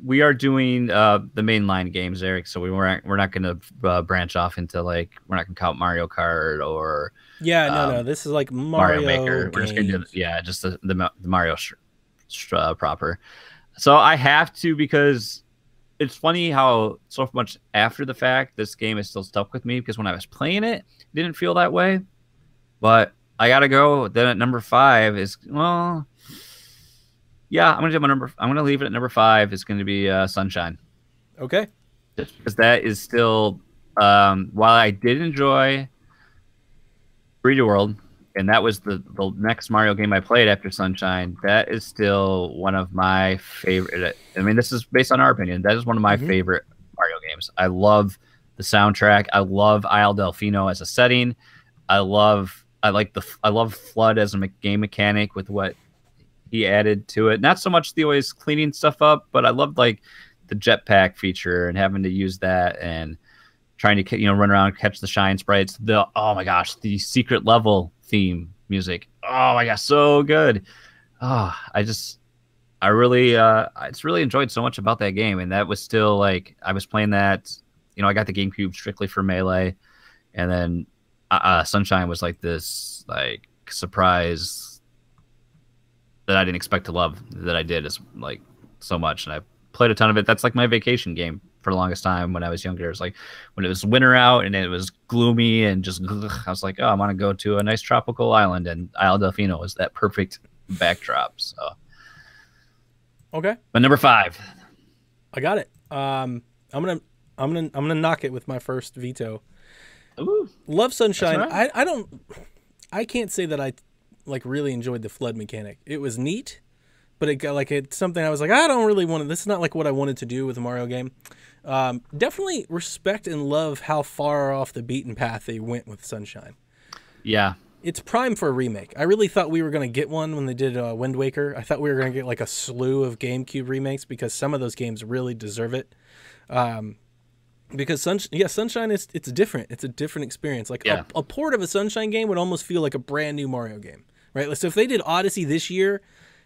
We are doing the mainline games, Eric. So we're not going to branch off into we're not going to count Mario Kart or no. This is like Mario Maker. Games. We're just going to do just the Mario proper. So I have to because it's funny how so much after the fact this game is still stuck with me because when I was playing it, it didn't feel that way. But I gotta go. Then at number 5 is I'm gonna leave it at number 5. It's gonna be Sunshine. Okay. Just because that is still While I did enjoy 3D World, and that was the next Mario game I played after Sunshine, that is still one of my favorite. I mean, this is based on our opinion. That is one of my favorite Mario games. I love the soundtrack. I love Isle Delfino as a setting. I love Flood as a game mechanic with what he added to it. Not so much the always cleaning stuff up, but I loved like the jetpack feature and having to use that and trying to run around and catch the shine sprites. Oh my gosh, the secret level theme music. Oh my gosh, so good. Oh, I really it's really enjoyed so much about that game, and that was still like I was playing that. I got the GameCube strictly for Melee, and then Sunshine was like this like surprise that I didn't expect to love that I did is like so much, and I played a ton of it. That's like my vacation game for the longest time when I was younger. It was like when it was winter out and it was gloomy and just I was like, oh, I want to go to a nice tropical island, and Isle Delfino was that perfect backdrop. So okay, but number 5, I got it. I'm gonna knock it with my first veto. Ooh, Love Sunshine. right. I can't say that I like really enjoyed the flood mechanic. It was neat, but it's something I was like, I don't really want to. This is not like what I wanted to do with a Mario game. Definitely respect and love how far off the beaten path they went with Sunshine. Yeah, it's prime for a remake. I really thought we were going to get one when they did Wind Waker. I thought we were going to get like a slew of GameCube remakes because some of those games really deserve it. Because Sunshine it's different. It's a different experience. Like a port of a Sunshine game would almost feel like a brand new Mario game, right? So if they did Odyssey this year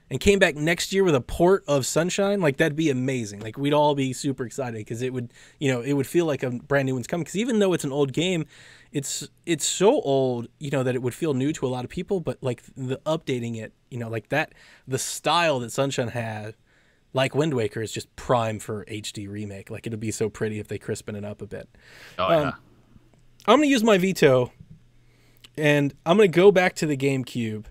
and came back next year with a port of Sunshine, like that'd be amazing. Like we'd all be super excited because it would feel like a brand new one's coming. Because even though it's an old game, it's so old, that it would feel new to a lot of people. But like the updating it, like that, the style that Sunshine had. Like Wind Waker is just prime for HD remake. Like it'll be so pretty if they crispen it up a bit. Oh yeah. I'm gonna use my veto, and I'm gonna go back to the GameCube,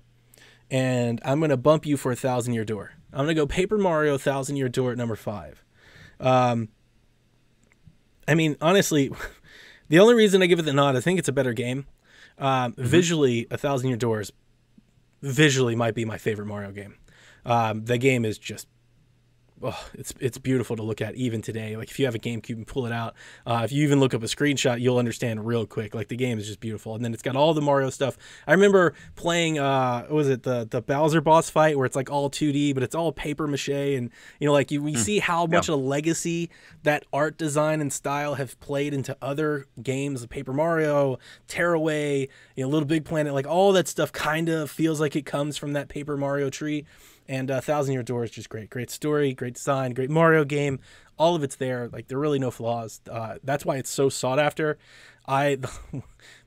and I'm gonna bump you for 1,000 Year Door. I'm gonna go Paper Mario 1,000 Year Door at number 5. I mean, honestly, the only reason I give it the nod, I think it's a better game. Visually, 1,000 Year Door visually might be my favorite Mario game. The game is just. Oh, it's beautiful to look at even today. Like if you have a GameCube and pull it out, if you even look up a screenshot, you'll understand real quick. Like the game is just beautiful, and then it's got all the Mario stuff. I remember playing, what was it, the Bowser boss fight where it's like all 2D, but it's all paper mache, and we see how much a legacy that art design and style have played into other games, like Paper Mario, Tearaway, Little Big Planet, like all that stuff kind of feels like it comes from that Paper Mario tree. And 1,000 Year Door is just great. Great story, great design, great Mario game. All of it's there. Like, there are really no flaws. That's why it's so sought after. The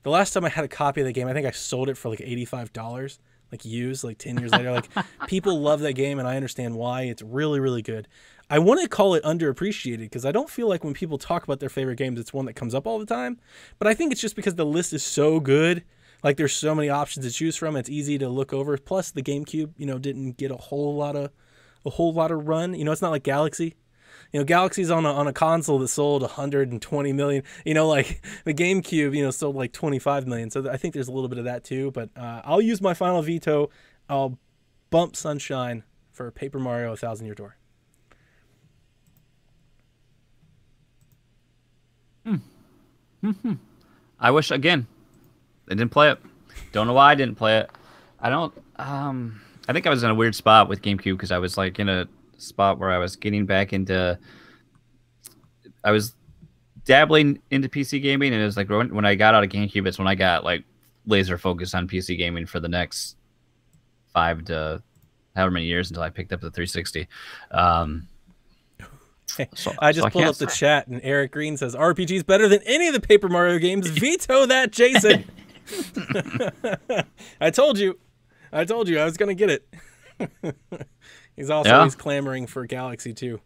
last time I had a copy of the game, I think I sold it for like $85, like used, like 10 years later. Like, people love that game, and I understand why. It's really, really good. I want to call it underappreciated because I don't feel like when people talk about their favorite games, it's one that comes up all the time. But I think it's just because the list is so good. Like there's so many options to choose from. It's easy to look over. Plus the GameCube, didn't get a whole lot of run. It's not like Galaxy. Galaxy's on a console that sold 120 million. Like the GameCube, sold like 25 million. So I think there's a little bit of that too. But I'll use my final veto. I'll bump Sunshine for Paper Mario 1,000 Year Door. I wish again. I didn't play it. Don't know why I didn't play it. I don't. I think I was in a weird spot with GameCube because I was like in a spot where I was getting back into. I was dabbling into PC gaming, and it was like when I got out of GameCube, it's when I got like laser focused on PC gaming for the next 5 to however many years until I picked up the 360. So I just pulled up the chat, and Eric Green says RPG's better than any of the Paper Mario games. Veto that, Jason. I told you I was gonna get it. He's also clamoring for Galaxy too.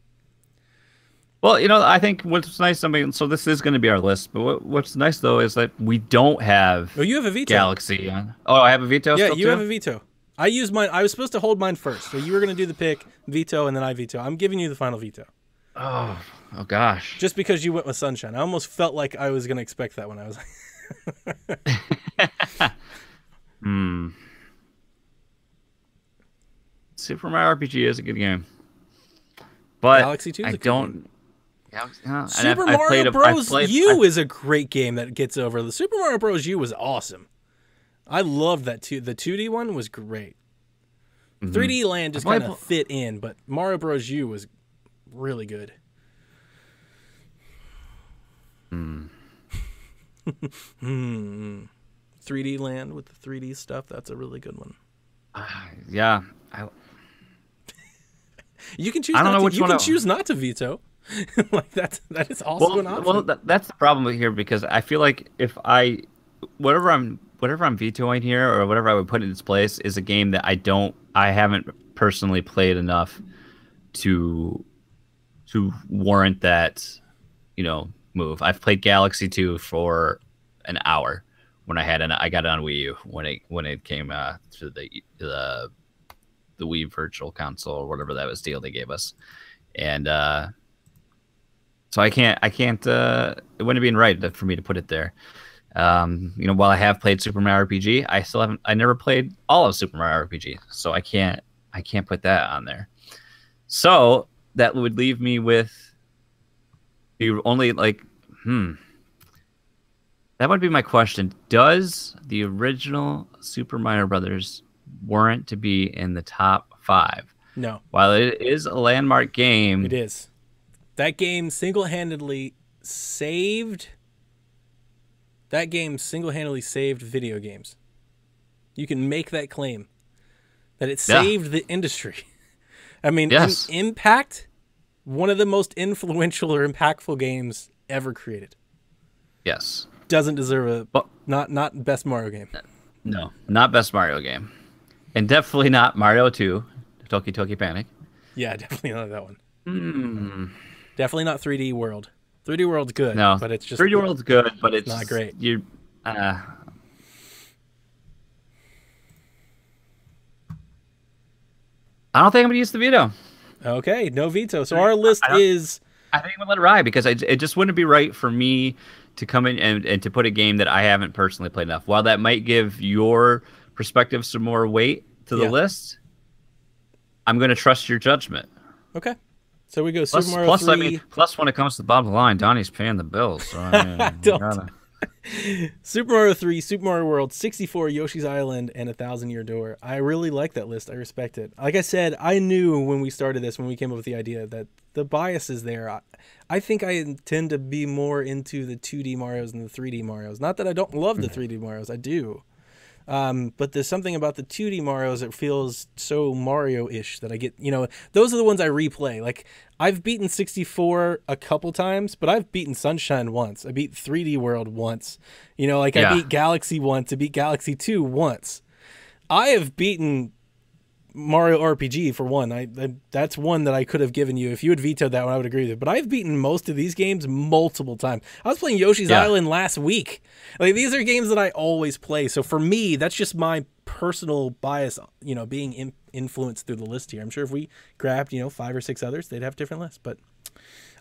Well, I think what's nice, so this is going to be our list, but what's nice though is that we don't have. Oh, you have a veto. Galaxy. Oh, I have a veto. Yeah, still you too? have a veto. I used mine. I was supposed to hold mine first, so you were going to do the pick, veto, and then I veto. I'm giving you the final veto. Oh gosh. Just because you went with Sunshine, I almost felt like I was gonna expect that when I was. Hmm. Super Mario RPG is a good game, but Galaxy 2 is I a good game. don't. Yeah, and Super I've Mario played. Bros. U is a great game that gets over. The Super Mario Bros. U was awesome. I loved that too. The 2D one was great. 3D Land just kind of fit in, but Mario Bros. U was really good. Hmm. 3D Land with the 3D stuff, that's a really good one. Yeah. You can choose. I don't know which you one. can choose not to veto. Like that is also an option. Well, that's the problem here because I feel like if whatever I'm vetoing here or whatever I would put in its place is a game that I haven't personally played enough to warrant that, move. I've played Galaxy 2 for an hour when I got it on Wii U when it came to the Wii Virtual Console or whatever that was deal they gave us, and so I can't it wouldn't be right for me to put it there. While I have played Super Mario RPG, I never played all of Super Mario RPG, so I can't put that on there. So that would leave me with the only that would be my question. Does the original Super Mario Brothers warrant to be in the top 5? No. While it is a landmark game, it is. That game single-handedly saved video games. You can make that claim that it saved the industry. I mean, yes. Impact, one of the most influential or impactful games ever created. Yes. Doesn't deserve not best Mario game. No, not best Mario game. And definitely not Mario 2, Toki Toki Panic. Yeah, definitely not that one. Definitely not 3D World. 3D World's good, no, but it's just 3D World's good, but it's not great. I don't think I'm gonna use the veto. Okay, no veto. So our list is. I think I'm gonna let it ride because it just wouldn't be right for me to come in and to put a game that I haven't personally played enough. While that might give your perspective some more weight to the list, I'm gonna trust your judgment. Okay. So we go Super Mario 3. Plus, when it comes to the bottom line, Donnie's paying the bills. So, I mean, Super Mario 3, Super Mario World, 64, Yoshi's Island, and 1,000-Year Door. I really like that list. I respect it. Like I said, I knew when we started this, when we came up with the idea, that the bias is there. I think I tend to be more into the 2D Marios than the 3D Marios. Not that I don't love the 3D Marios. I do. But there's something about the 2D Marios that feels so Mario-ish that I get, those are the ones I replay. Like, I've beaten 64 a couple times, but I've beaten Sunshine once. I beat 3D World once. I beat Galaxy once. I beat Galaxy 2 once. I have beaten Mario RPG for one. That's one that I could have given you. If you had vetoed that one, I would agree with it. But I've beaten most of these games multiple times. I was playing Yoshi's Island last week. Like, these are games that I always play. So for me, that's just my personal bias, being influenced through the list here. I'm sure if we grabbed, 5 or 6 others, they'd have different lists. But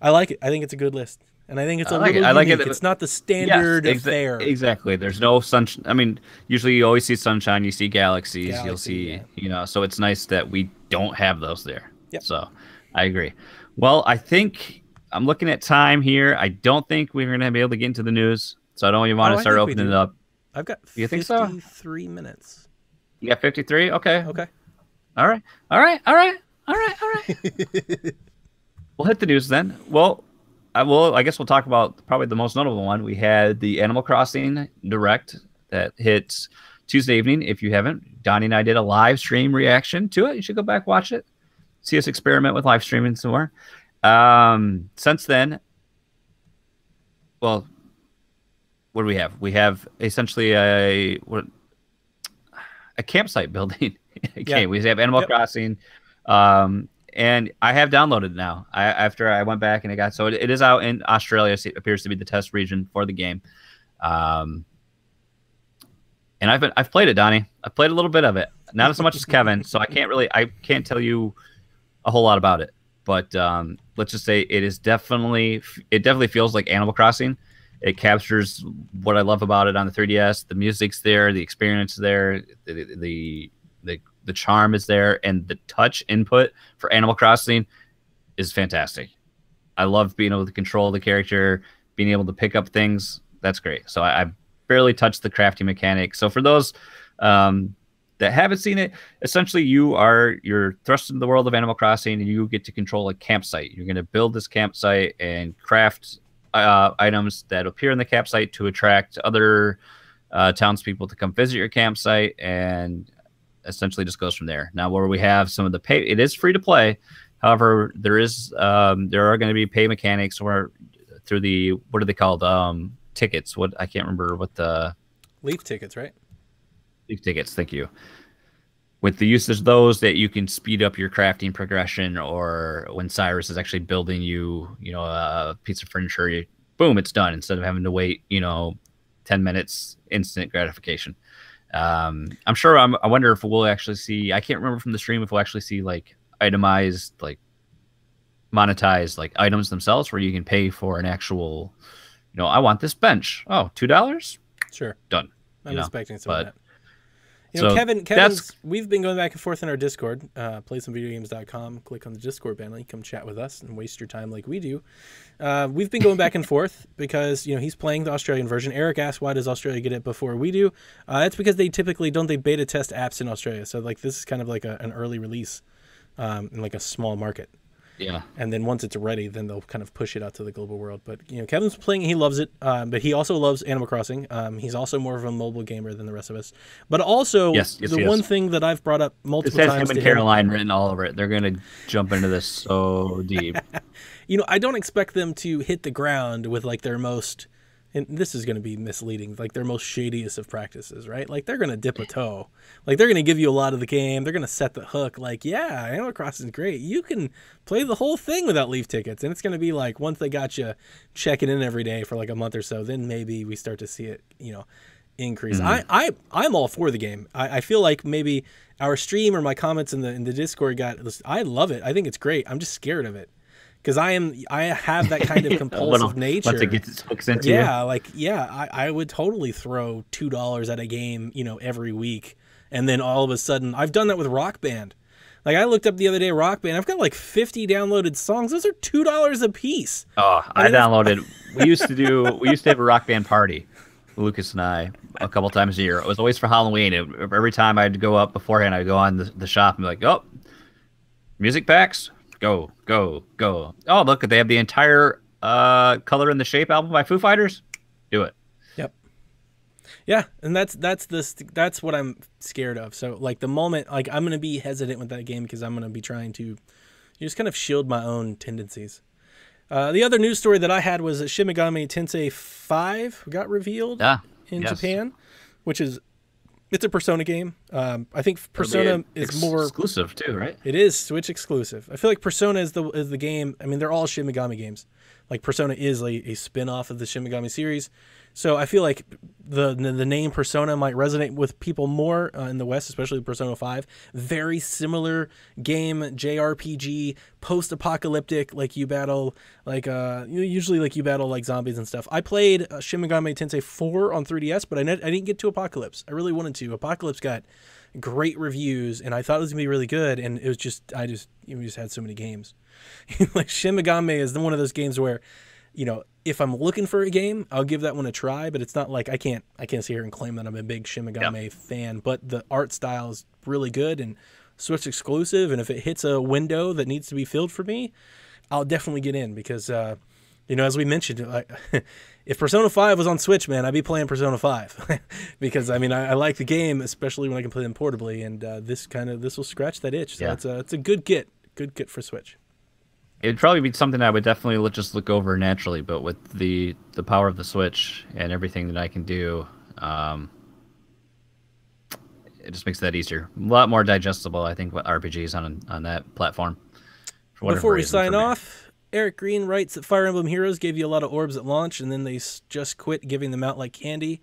I like it. I think it's a good list. And I think it's little unique. It's not the standard affair. Exactly. There's no sunshine. I mean, usually you always see Sunshine, you see Galaxies, you'll see, so it's nice that we don't have those there. Yep. So I agree. Well, I think I'm looking at time here. I don't think we're going to be able to get into the news. So I don't even want to start opening it up. I've got 53 minutes. You got 53? Okay. Okay. All right. We'll hit the news then. Well, I guess we'll talk about probably the most notable one. We had the Animal Crossing Direct that hit Tuesday evening. If you haven't, Donnie and I did a live stream reaction to it. You should go back, watch it. See us experiment with live streaming some more. Since then, well, what do we have? We have essentially a campsite building game. We have Animal Crossing. And I have downloaded it now. After I went back and it is out in Australia. It appears to be the test region for the game. And I've played it, Donnie. I've played a little bit of it, not as much as Kevin. So I can't tell you a whole lot about it. but let's just say it definitely feels like Animal Crossing. It captures what I love about it on the 3DS. The music's there, the experience is there, the charm is there, and the touch input for Animal Crossing is fantastic. I love being able to control the character, being able to pick up things. That's great. So I barely touched the crafting mechanic. So for those that haven't seen it, essentially you're thrust into the world of Animal Crossing, and you get to control a campsite. You're going to build this campsite and craft items that appear in the campsite to attract other townspeople to come visit your campsite, and essentially just goes from there. Now, where we have some of the pay, it is free to play. However, there are going to be pay mechanics or through the, what are they called? Tickets. What, I can't remember what the Leaf tickets, right? Leaf tickets. Thank you. With the usage of those, that you can speed up your crafting progression, or when Cyrus is actually building a piece of furniture, boom, it's done, instead of having to wait 10 minutes, instant gratification. I'm sure. I wonder if we'll actually see. I can't remember from the stream if we'll actually see like itemized, like monetized, like items themselves, where you can pay for an actual. I want this bench. Oh, $2. Sure, done. I'm expecting some of that. So Kevin's, we've been going back and forth in our Discord, playsomevideogames.com. Click on the Discord banner, you come chat with us and waste your time like we do. We've been going back and forth because, he's playing the Australian version. Eric asked, why does Australia get it before we do? That's because they typically they beta test apps in Australia. So like this is kind of like an early release in like a small market. Yeah. And then once it's ready, then they'll kind of push it out to the global world. But, Kevin's playing, he loves it. But he also loves Animal Crossing. He's also more of a mobile gamer than the rest of us. But also, the one thing that I've brought up multiple times. It has him and Caroline written all over it. They're going to jump into this so deep. I don't expect them to hit the ground with like their most, and this is going to be misleading, like their most shadiest of practices, right? Like they're going to dip a toe. Like they're going to give you a lot of the game. They're going to set the hook. Like, yeah, Animal Crossing is great. You can play the whole thing without leaf tickets. And it's going to be like, once they got you checking in every day for like a month or so, then maybe we start to see it, increase. Mm-hmm. I'm all for the game. I feel like maybe our stream or my comments in the Discord I love it. I think it's great. I'm just scared of it. Because I have that kind of compulsive nature. Once it gets its hooks into you. I would totally throw $2 at a game, every week, and then all of a sudden, I've done that with Rock Band. Like I looked up the other day, Rock Band. I've got like 50 downloaded songs. Those are $2 a piece. Oh, I downloaded. We used to have a Rock Band party, Lucas and I, a couple times a year. It was always for Halloween. Every time I'd go up beforehand, I'd go on the shop and be like, oh, music packs. Go, go, go. Oh, look, they have the entire Color in the Shape album by Foo Fighters. Do it. Yep. Yeah, and that's what I'm scared of. So, like, the moment, like, I'm going to be hesitant with that game because I'm going to be trying to just kind of shield my own tendencies. The other news story that I had was that Shin Megami Tensei 5 got revealed in Japan, which is... It's a Persona game. I think Persona is more exclusive too, right? It is Switch exclusive. I feel like Persona is the game. I mean, they're all Shin Megami games. Like Persona is a spin-off of the Shin Megami series. So I feel like the name Persona might resonate with people more in the West, especially Persona 5. Very similar game, JRPG, post-apocalyptic, like you battle usually like you battle like zombies and stuff. I played Shin Megami Tensei 4 on 3DS, but I didn't get to Apocalypse. I really wanted to. Apocalypse got great reviews, and I thought it was gonna be really good, and it was we just had so many games. Like Shin Megami is one of those games where, if I'm looking for a game, I'll give that one a try, but it's not like I can't sit here and claim that I'm a big Shin Megami fan, but the art style is really good and Switch exclusive, and if it hits a window that needs to be filled for me, I'll definitely get in because, as we mentioned, if Persona 5 was on Switch, man, I'd be playing Persona 5 because, I like the game, especially when I can play them portably, and this will scratch that itch. So it's a good get for Switch. It'd probably be something I would definitely just look over naturally, but with the power of the Switch and everything that I can do, it just makes that easier. A lot more digestible, I think, with RPGs on that platform. Before we sign off, Eric Green writes that Fire Emblem Heroes gave you a lot of orbs at launch, and then they just quit giving them out like candy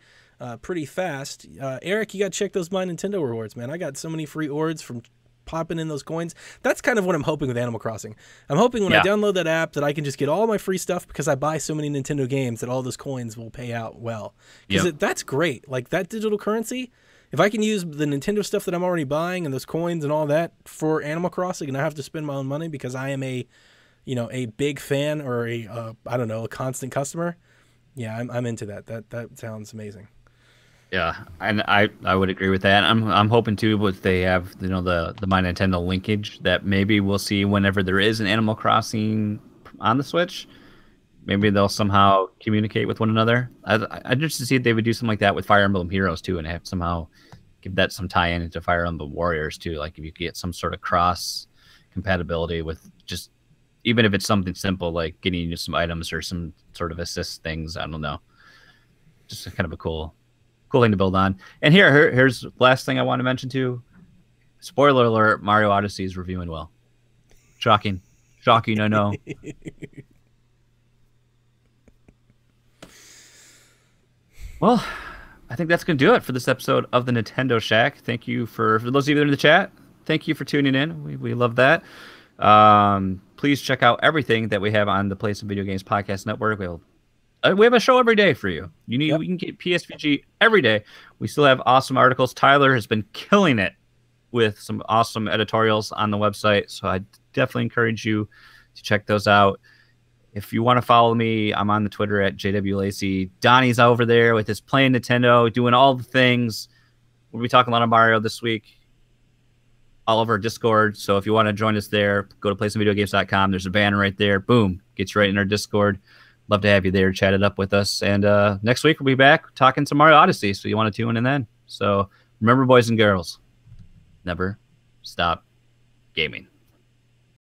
pretty fast. Eric, you got to check those My Nintendo rewards, man. I got so many free orbs from popping in those coins. That's kind of what I'm hoping with Animal Crossing. I'm hoping when I Yeah. download that app that I can just get all my free stuff because I buy so many Nintendo games that all those coins will pay out well. Because Yep. that's great. Like that digital currency, if I can use the Nintendo stuff that I'm already buying and those coins and all that for Animal Crossing, and I have to spend my own money because I am a big fan or a constant customer. Yeah, I'm into that. That sounds amazing. Yeah, and I would agree with that. I'm hoping too, but they have the My Nintendo linkage that maybe we'll see whenever there is an Animal Crossing on the Switch. Maybe they'll somehow communicate with one another. I'd just to see if they would do something like that with Fire Emblem Heroes too, and have somehow give that some tie-in into Fire Emblem Warriors too. Like if you get some sort of cross compatibility with just even if it's something simple like getting you some items or some sort of assist things. I don't know. Just kind of a cool thing to build on. And here's the last thing I want to mention too. Spoiler alert: Mario Odyssey is reviewing well. Shocking, I know. Well, I think that's going to do it for this episode of the Nintendo Shack. Thank you for those of you that are in the chat. Thank you for tuning in. We love that. Please check out everything that we have on the Play Some Video Games Podcast Network. We have a show every day for you. We can get PSVG every day. We still have awesome articles. Tyler has been killing it with some awesome editorials on the website, so I definitely encourage you to check those out. If you want to follow me, I'm on the Twitter at JWLacy. Donnie's over there with his playing Nintendo, doing all the things. We'll be talking a lot of Mario this week. All over our Discord. So if you want to join us there, go to playsomevideogames.com. There's a banner right there. Boom. Gets you right in our Discord. Love to have you there. Chat it up with us. And next week we'll be back talking some Mario Odyssey. So you want to tune in then. So remember, boys and girls, never stop gaming.